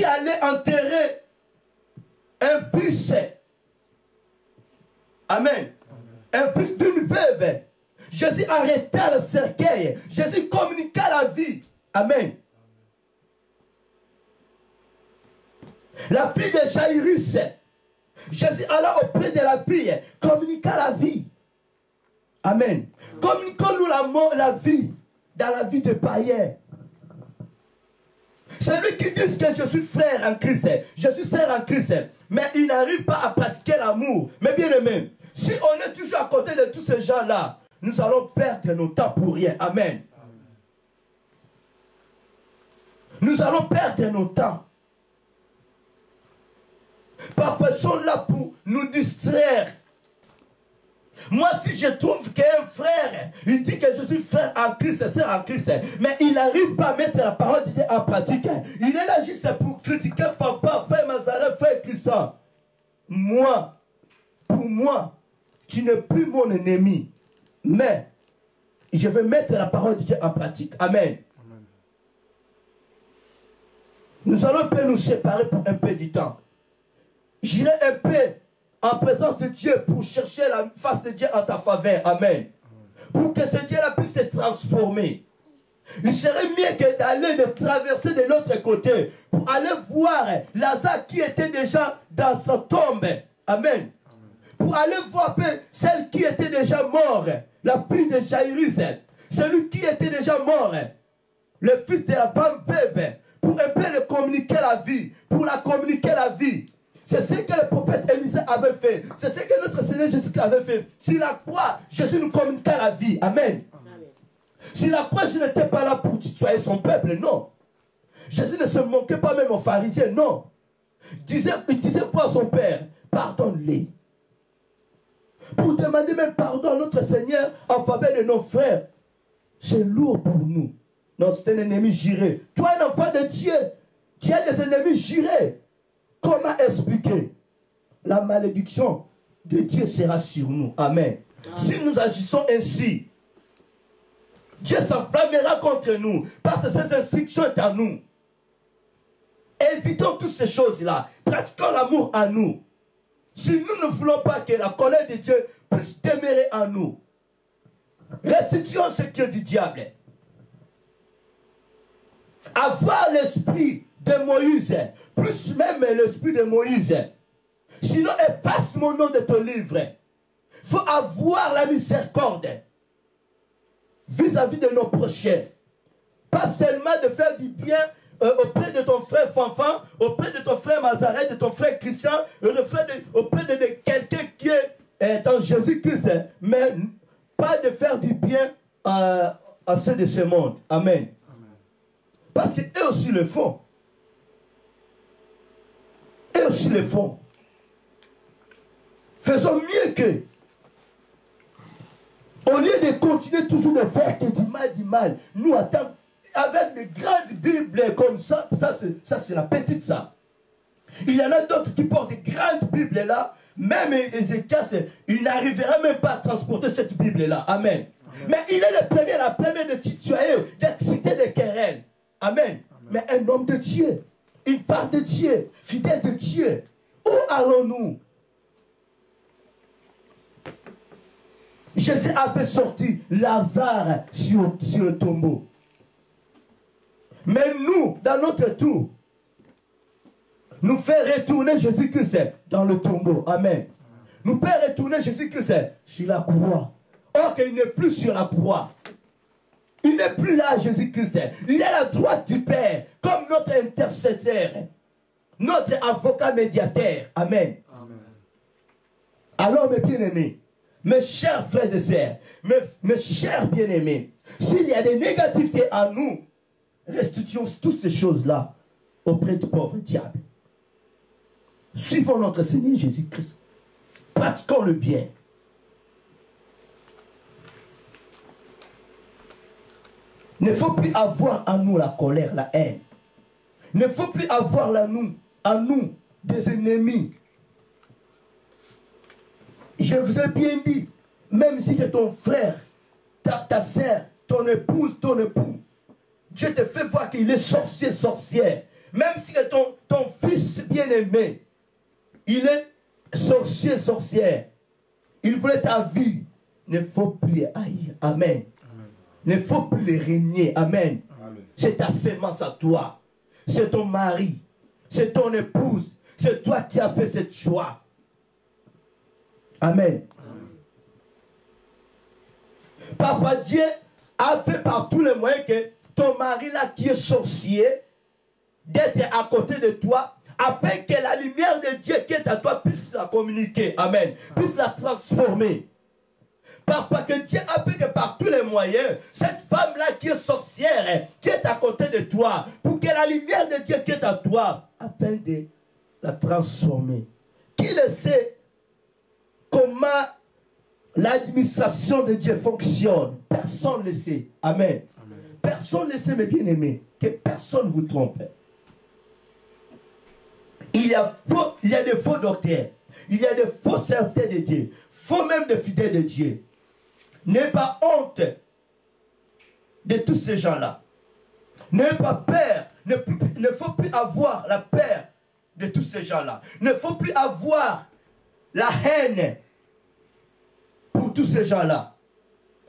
allait enterrer un fils. Amen. Un fils d'une veuve. Jésus arrêta le cercueil. Jésus communiqua la vie. Amen. La fille de Jaïrus, Jésus alla auprès de la fille, communiqua la vie. Amen. Communiquons-nous la vie dans la vie de païen. Celui qui dit que je suis frère en Christ, je suis sœur en Christ, mais il n'arrive pas à pratiquer l'amour. Mais bien aimé, si on est toujours à côté de tous ces gens-là, nous allons perdre nos temps pour rien. Amen. Nous allons perdre nos temps. Parfois, ils sont là pour nous distraire. Moi, si je trouve qu'un frère, il dit que je suis frère en Christ, sœur en Christ, mais il n'arrive pas à mettre la parole de Dieu en pratique. Il est là juste pour critiquer papa, frère Mazaret, frère Christian. Moi, pour moi, tu n'es plus mon ennemi. Mais, je vais mettre la parole de Dieu en pratique. Amen. Amen. Nous allons un peu nous séparer pour un peu du temps. J'irai un peu en présence de Dieu pour chercher la face de Dieu en ta faveur. Amen. Pour que ce Dieu-là puisse te transformer. Il serait mieux que d'aller de traverser de l'autre côté pour aller voir Lazare qui était déjà dans sa tombe. Amen. Pour aller voir celle qui était déjà morte, la fille de Jaïrus, celui qui était déjà mort, le fils de la femme veuve, pour un peu le communiquer la vie, pour la communiquer la vie. C'est ce que le prophète Élisée avait fait. C'est ce que notre Seigneur Jésus avait fait. Si la croix, Jésus nous communiqua la vie. Amen. Amen. Si la croix, je n'étais pas là pour tutoyer son peuple, non. Jésus ne se moquait pas même aux pharisiens, non. Il disait pour son père, pardonne-les. pour demander même pardon à notre Seigneur en faveur de nos frères. C'est lourd pour nous. Non, c'est un ennemi juré. Toi, un enfant de Dieu, tu as des ennemis jurés. Comment expliquer? La malédiction de Dieu sera sur nous. Amen. Si nous agissons ainsi, Dieu s'enflammera contre nous parce que ses instructions sont à nous. Évitons toutes ces choses-là. Pratiquons l'amour à nous. Si nous ne voulons pas que la colère de Dieu puisse demeurer en nous, restituons ce qui est du diable. Avoir l'esprit de Moïse, plus même l'esprit de Moïse. Sinon, efface mon nom de ton livre. Il faut avoir la miséricorde vis-à-vis de nos prochains. Pas seulement de faire du bien auprès de ton frère Fanfan, auprès de ton frère Mazaret, de ton frère Christian, auprès de quelqu'un qui est dans Jésus-Christ, mais pas de faire du bien à ceux de ce monde. Amen. Parce qu'eux aussi le font. Eux aussi le font. Faisons mieux que. Au lieu de continuer toujours de faire que du mal, nous attendons avec des grandes Bibles comme ça, ça c'est la petite ça. Il y en a d'autres qui portent des grandes Bibles là, même Ézéchias, il n'arrivera même pas à transporter cette Bible là. Amen. Mais il est le premier, la première de tutoyer, d'exciter des querelles. Amen. Mais un homme de Dieu, une part de Dieu, fidèle de Dieu, où allons-nous? Jésus avait sorti Lazare sur le tombeau. Mais nous, dans notre tour, nous fait retourner Jésus-Christ dans le tombeau. Amen. Nous fait retourner Jésus-Christ sur la croix. Or qu'il n'est plus sur la croix. Il n'est plus là, Jésus-Christ. Il est à la droite du Père, comme notre intercesseur, notre avocat médiateur. Amen. Amen. Alors, mes bien-aimés, mes chers frères et sœurs, mes chers bien-aimés, s'il y a des négativités en nous, restituons toutes ces choses-là auprès du pauvre diable. Suivons notre Seigneur Jésus-Christ. Pratiquons le bien. Il ne faut plus avoir en nous la colère, la haine. Il ne faut plus avoir en nous des ennemis. Je vous ai bien dit, même si c'est ton frère, ta sœur, ton épouse, ton époux, Dieu te fait voir qu'il est sorcier, sorcière. Même si c'est ton fils bien-aimé, il est sorcier, sorcière. Il voulait ta vie. Il ne faut plus les haïr. Amen. Il ne faut plus les régner. Amen. C'est ta sémence à toi. C'est ton mari. C'est ton épouse. C'est toi qui as fait ce choix. Amen. Papa Dieu a fait par tous les moyens que ton mari là qui est sorcier, d'être à côté de toi, afin que la lumière de Dieu qui est à toi puisse la communiquer. Amen. Puisse la transformer. Papa, que Dieu a fait que par tous les moyens, cette femme-là qui est sorcière, qui est à côté de toi, pour que la lumière de Dieu qui est à toi, afin de la transformer. Qui le sait comment l'administration de Dieu fonctionne? Personne ne le sait. Amen. Amen. Personne ne le sait, mes bien-aimés. Que personne ne vous trompe. Il y a des faux docteurs. Il y a des faux serviteurs de Dieu. Faux même des fidèles de Dieu. N'aie pas honte de tous ces gens-là. N'aie pas peur. Ne faut plus avoir la peur de tous ces gens-là. Ne faut plus avoir la haine pour tous ces gens-là.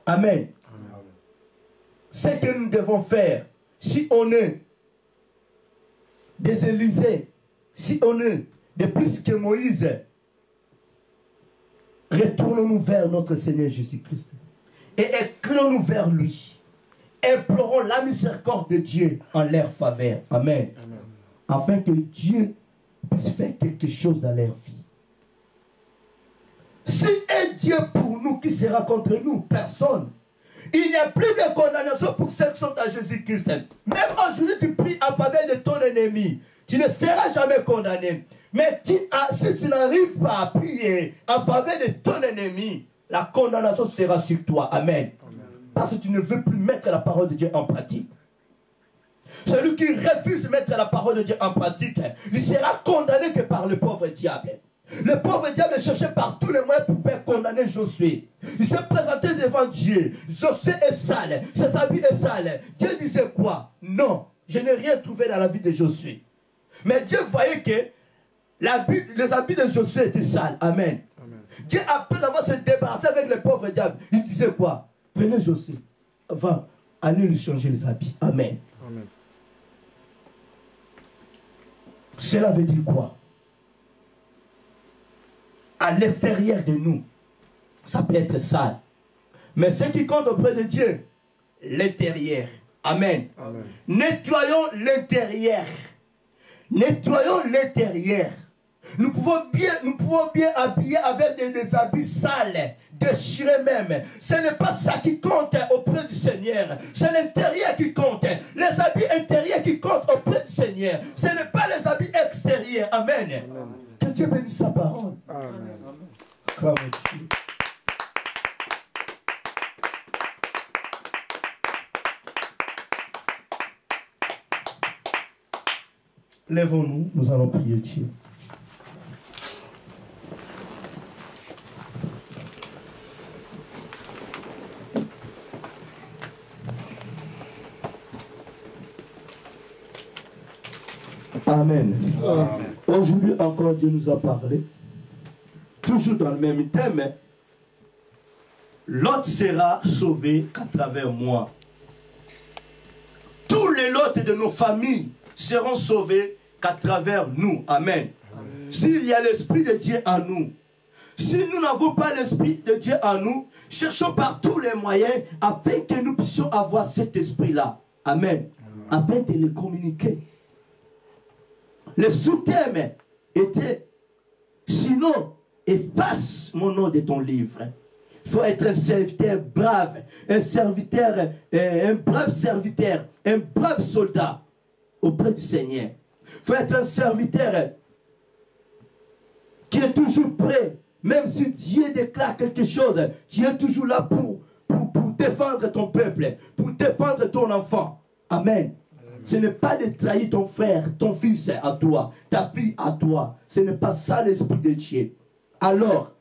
Amen. Amen. Ce que nous devons faire, si on est des Élysées, si on est de plus que Moïse, retournons-nous vers notre Seigneur Jésus-Christ et écrivons-nous vers lui. Implorons la miséricorde de Dieu en leur faveur. Amen. Amen. Afin que Dieu puisse faire quelque chose dans leur vie. Si est Dieu pour nous, qui sera contre nous? Personne. Il n'y a plus de condamnation pour ceux qui sont à Jésus-Christ. Même aujourd'hui, tu pries en faveur de ton ennemi. Tu ne seras jamais condamné. Mais si tu n'arrives pas à prier en faveur de ton ennemi, la condamnation sera sur toi. Amen. Parce que tu ne veux plus mettre la parole de Dieu en pratique. Celui qui refuse de mettre la parole de Dieu en pratique, il sera condamné que par le pauvre diable. Le pauvre diable cherchait par tous les moyens pour faire condamner Josué. Il s'est présenté devant Dieu. Josué est sale, ses habits est sale. Dieu disait quoi? Non, je n'ai rien trouvé dans la vie de Josué. Mais Dieu voyait que les habits de Josué étaient sales. Amen. Dieu, après avoir se débarrassé avec le pauvre diable, il disait quoi? Prenez Josué, va, allez lui changer les habits. Amen. Amen. Cela veut dire quoi? À l'extérieur de nous, ça peut être sale. Mais ce qui compte auprès de Dieu, l'intérieur. Amen. Amen. Nettoyons l'intérieur. Nettoyons l'intérieur. Nous pouvons bien habiller avec des habits sales, déchirés même. Ce n'est pas ça qui compte auprès du Seigneur. C'est l'intérieur qui compte. Les habits intérieurs qui comptent auprès du Seigneur. Ce n'est pas les habits extérieurs. Amen. Amen. Que Dieu bénisse sa parole. Amen. Gloire à Dieu. Lèvons-nous, nous allons prier Dieu. Amen. Amen. Aujourd'hui encore, Dieu nous a parlé, toujours dans le même thème. L'autre sera sauvé qu'à travers moi. Tous les lots de nos familles seront sauvés qu'à travers nous. Amen. S'il y a l'Esprit de Dieu en nous, si nous n'avons pas l'Esprit de Dieu en nous, cherchons par tous les moyens afin que nous puissions avoir cet Esprit-là. Amen. Afin de le communiquer. Le sous-thème était, sinon, efface mon nom de ton livre. Il faut être un serviteur brave, un brave serviteur, un brave soldat auprès du Seigneur. Il faut être un serviteur qui est toujours prêt, même si Dieu déclare quelque chose, tu es toujours là pour défendre ton peuple, pour défendre ton enfant. Amen. Ce n'est pas de trahir ton frère, ton fils à toi, ta fille à toi. Ce n'est pas ça l'Esprit de Dieu. Alors,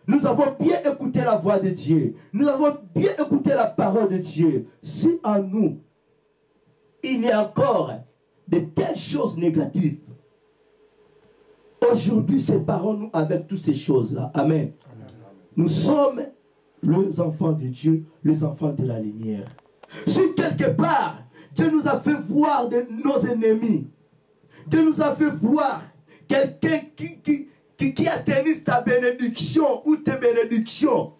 nous avons bien écouté la voix de Dieu. Nous avons bien écouté la parole de Dieu. Si en nous, il y a encore de telles choses négatives, aujourd'hui, séparons-nous avec toutes ces choses-là. Amen. Nous sommes les enfants de Dieu, les enfants de la lumière. Si quelque part, Dieu nous a fait voir de nos ennemis, Dieu nous a fait voir quelqu'un qui atteint ta bénédiction ou tes bénédictions.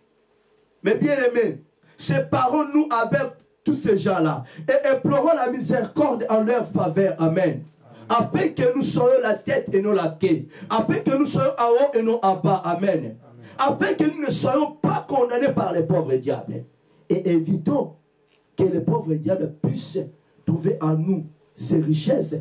Mais bien aimés, séparons-nous avec tous ces gens-là et implorons la miséricorde en leur faveur. Amen. Afin que nous soyons la tête et non la queue. Afin que nous soyons en haut et non en bas. Amen. Afin que nous ne soyons pas condamnés par les pauvres diables. Et évitons que les pauvres diables puissent trouver en nous ces richesses.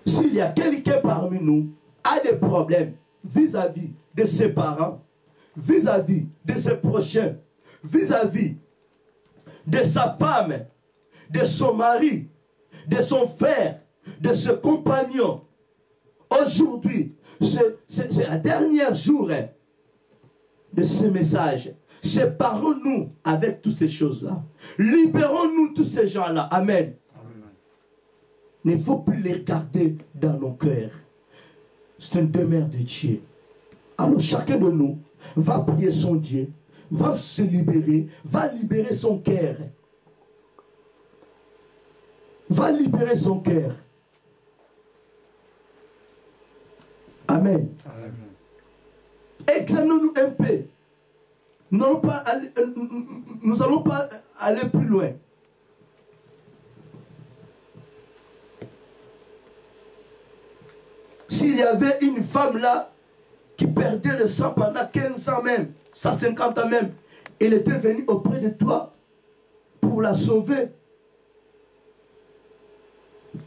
S'il y a quelqu'un parmi nous qui a des problèmes vis-à-vis de ses parents, vis-à-vis de ses prochains, vis-à-vis de sa femme, de son mari, de son frère, de ses compagnons, aujourd'hui, c'est la dernière jour de ce message. Séparons-nous avec toutes ces choses-là. Libérons-nous tous ces gens-là. Amen. Il ne faut plus les garder dans nos cœurs. C'est une demeure de Dieu. Alors chacun de nous va prier son Dieu, va se libérer, va libérer son cœur. Va libérer son cœur. Amen. Amen. Examinons-nous un peu. Nous n'allons pas aller plus loin. S'il y avait une femme là qui perdait le sang pendant 15 ans même, 150 ans même, elle était venue auprès de toi pour la sauver.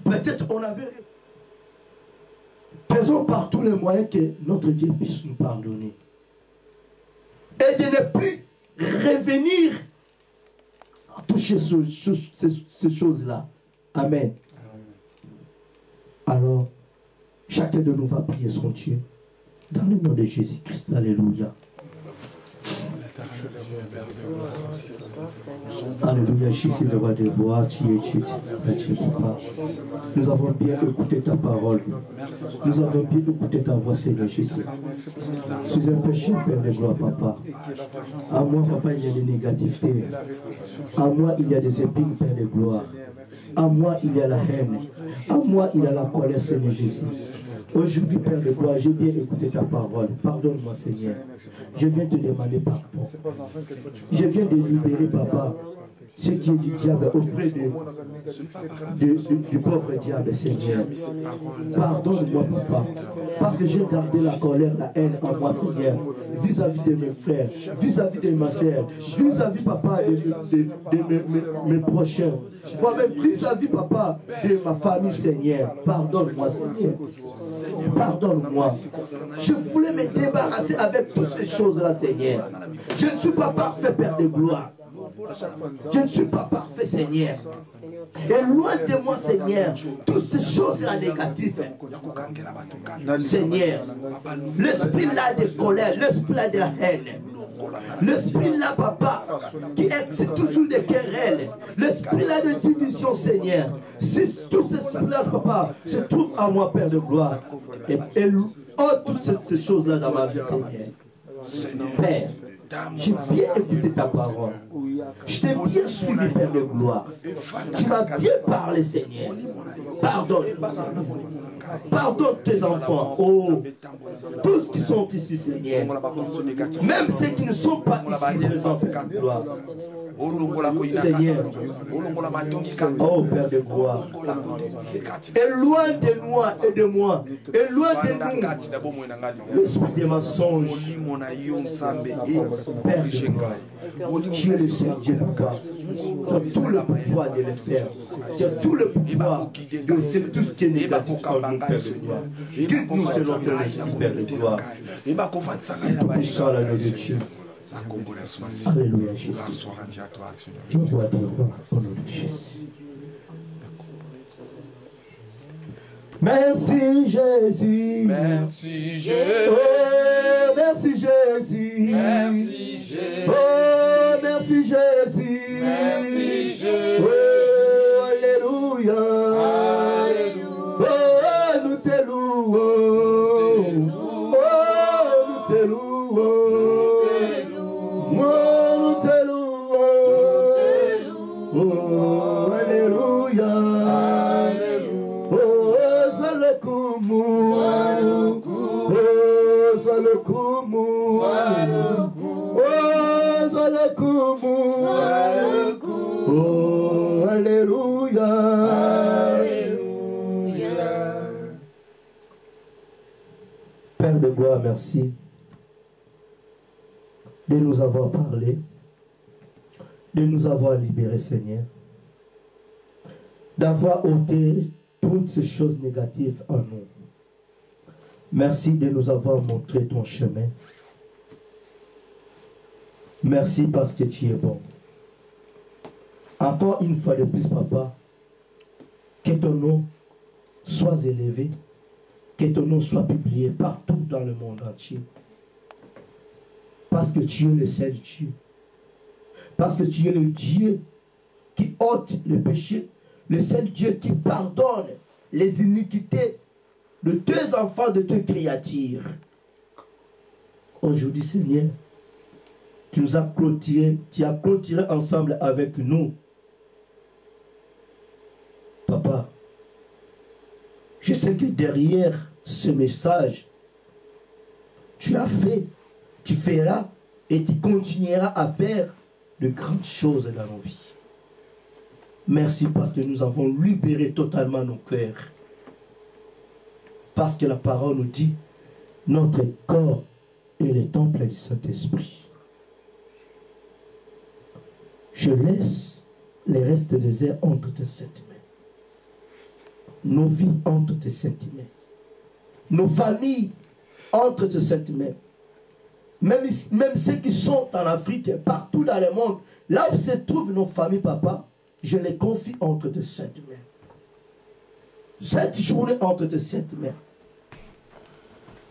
Peut-être on avait Faisons par tous les moyens que notre Dieu puisse nous pardonner. Et de ne plus revenir à toucher ces choses-là. Amen. Alors, chacun de nous va prier son Dieu. Dans le nom de Jésus-Christ. Alléluia. Alléluia, Jésus, le roi des bois, tu es papa. Nous avons bien écouté ta parole. Nous avons bien écouté ta voix, Seigneur Jésus. Je suis un péché, Père de gloire, papa. À moi, papa, il y a des négativités. À moi, il y a des épines, Père de gloire. À moi, il y a la haine. À moi, il y a la colère, Seigneur Jésus. Aujourd'hui, Père de gloire, j'ai bien écouté ta parole. Pardonne-moi, Seigneur. Je viens te demander pardon. Je viens de libérer, papa, ce qui est du diable auprès du pauvre diable, Seigneur. Pardonne-moi, papa, parce que j'ai gardé la colère, la haine en moi, Seigneur, vis-à-vis de mes frères, vis-à-vis de ma sœur, vis-à-vis, papa, de mes prochains, moi-même, vis-à-vis, papa, de ma famille, Seigneur. Pardonne-moi, Seigneur. Pardonne-moi. Je voulais me débarrasser avec toutes ces choses-là, Seigneur. Je ne suis pas parfait, Père de gloire. Je ne suis pas parfait, Seigneur. Et loin de moi, Seigneur, toutes ces choses-là négatives. Seigneur, l'esprit-là de colère, l'esprit-là de la haine, l'esprit-là, papa, qui excite toujours des querelles, l'esprit-là de division, Seigneur. Si tous ces esprits-là, papa, se trouvent en moi, Père de gloire, et toutes ces choses-là dans ma vie, Seigneur. Père, j'ai bien écouté ta parole. Je t'ai bien suivi, Père de gloire. Tu m'as bien parlé, Seigneur. Pardonne. Pardonne tes enfants. Oh, tous qui sont ici, Seigneur. Même ceux qui ne sont pas ici, présents, Père de gloire. Seigneur, oh Père de gloire, et loin de moi et de moi, et loin de nous, l'esprit des mensonges, Père de gloire, tu es le Seigneur Dieu, papa, tu as tout le pouvoir de le faire, tu as tout le pouvoir de tout ce qui est négatif en nous, Père de gloire. Guide-nous selon ton esprit, Père de gloire, et tout puissant la nom de Dieu. Alléluia, Jésus. Je dois te voir au nom de Jésus. Merci Jésus. Merci Jésus. Oh, merci Jésus. Merci Jésus. Oh, merci Jésus. Merci Jésus. Oh, alléluia. Alléluia. Oh, nous te louons. Oh, nous te louons. Oh, alléluia. Oh, sois le kumu. Oh, sois le kumu. Oh, sois le kumu. Oh, alléluia. Père de gloire, merci de nous avoir parlé, de nous avoir libérés, Seigneur, d'avoir ôté toutes ces choses négatives en nous. Merci de nous avoir montré ton chemin. Merci parce que tu es bon. Encore une fois de plus, papa, que ton nom soit élevé, que ton nom soit publié partout dans le monde entier. Parce que tu es le seul Dieu. Parce que tu es le Dieu qui ôte le péché, le seul Dieu qui pardonne les iniquités de tes enfants, de tes créatures. Aujourd'hui, Seigneur, tu nous as clôturé, tu as clôturé ensemble avec nous. Papa, je sais que derrière ce message, tu as fait, tu feras et tu continueras à faire de grandes choses dans nos vies. Merci parce que nous avons libéré totalement nos cœurs. Parce que la parole nous dit, notre corps est le temple du Saint-Esprit. Je laisse les restes des airs entre tes saintes mains. Nos vies entre tes saintes mains. nos familles entre tes saintes mains. Même ceux qui sont en Afrique, partout dans le monde, là où se trouvent nos familles, papa, je les confie entre tes saintes mains. Cette journée entre tes saintes mains.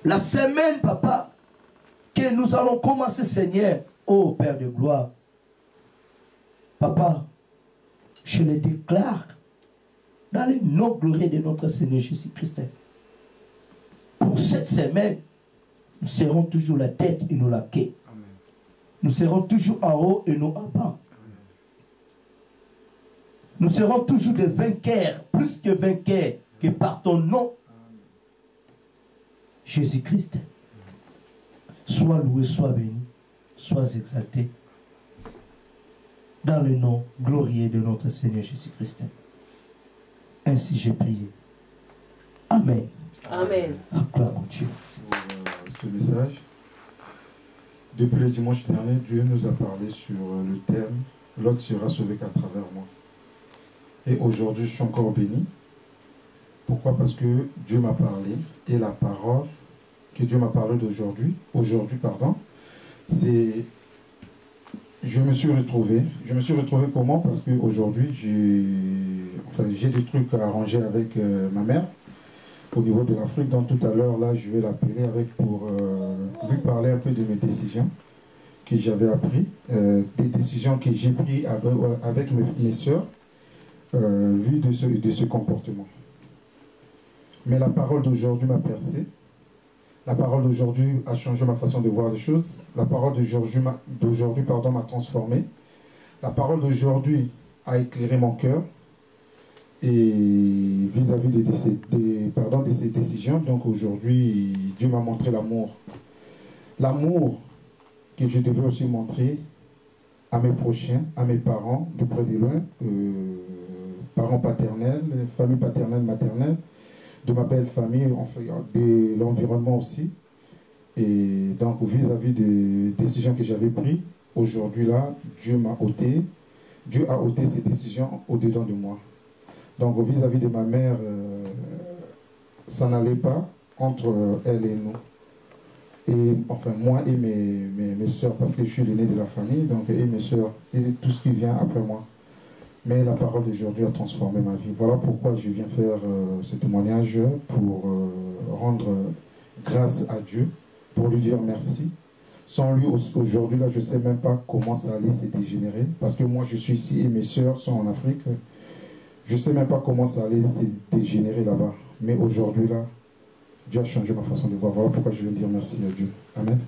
La semaine, papa, que nous allons commencer, Seigneur, ô Père de gloire. Papa, je le déclare dans le nom glorieux de notre Seigneur Jésus-Christ. Pour cette semaine, nous serons toujours la tête et non la queue. Nous serons toujours en haut et non en bas. Nous serons toujours des vainqueurs, plus que vainqueurs, que par ton nom, Jésus-Christ. Sois loué, sois béni, sois exalté. Dans le nom glorieux de notre Seigneur Jésus-Christ. Ainsi j'ai prié. Amen. Amen. Acclame Dieu. Pour ce message. Depuis le dimanche dernier, Dieu nous a parlé sur le thème « L'autre sera sauvé qu'à travers moi ». Et aujourd'hui, je suis encore béni. Pourquoi? Parce que Dieu m'a parlé et la parole que Dieu m'a parlé d'aujourd'hui, c'est... Je me suis retrouvé comment? Parce qu'aujourd'hui, j'ai des trucs à arranger avec ma mère au niveau de l'Afrique. Donc tout à l'heure, là, je vais l'appeler pour lui parler un peu de mes décisions que j'avais apprises, des décisions que j'ai prises avec mes soeurs, vu de ce comportement. Mais la parole d'aujourd'hui m'a percé. La parole d'aujourd'hui a changé ma façon de voir les choses. La parole d'aujourd'hui m'a transformé. La parole d'aujourd'hui a éclairé mon cœur. Et vis-à-vis de ces décisions, donc aujourd'hui, Dieu m'a montré l'amour. L'amour que je devais aussi montrer à mes prochains, à mes parents, de près de loin, parents paternels, famille paternelle, maternelle, de ma belle famille, de l'environnement aussi. Et donc, vis-à-vis des décisions que j'avais prises, aujourd'hui là, Dieu a ôté ces décisions au-dedans de moi. Donc, vis-à-vis de ma mère, ça n'allait pas entre elle et nous. Et enfin, moi et mes soeurs, parce que je suis l'aîné de la famille, donc, et mes soeurs, et tout ce qui vient après moi. Mais la parole d'aujourd'hui a transformé ma vie. Voilà pourquoi je viens faire ce témoignage pour rendre grâce à Dieu, pour lui dire merci. Sans lui, aujourd'hui, là, je ne sais même pas comment ça allait se dégénérer. Parce que moi, je suis ici et mes soeurs sont en Afrique. Je ne sais même pas comment ça allait se dégénérer là-bas. Mais aujourd'hui, là, Dieu a changé ma façon de voir. Voilà pourquoi je viens dire merci à Dieu. Amen.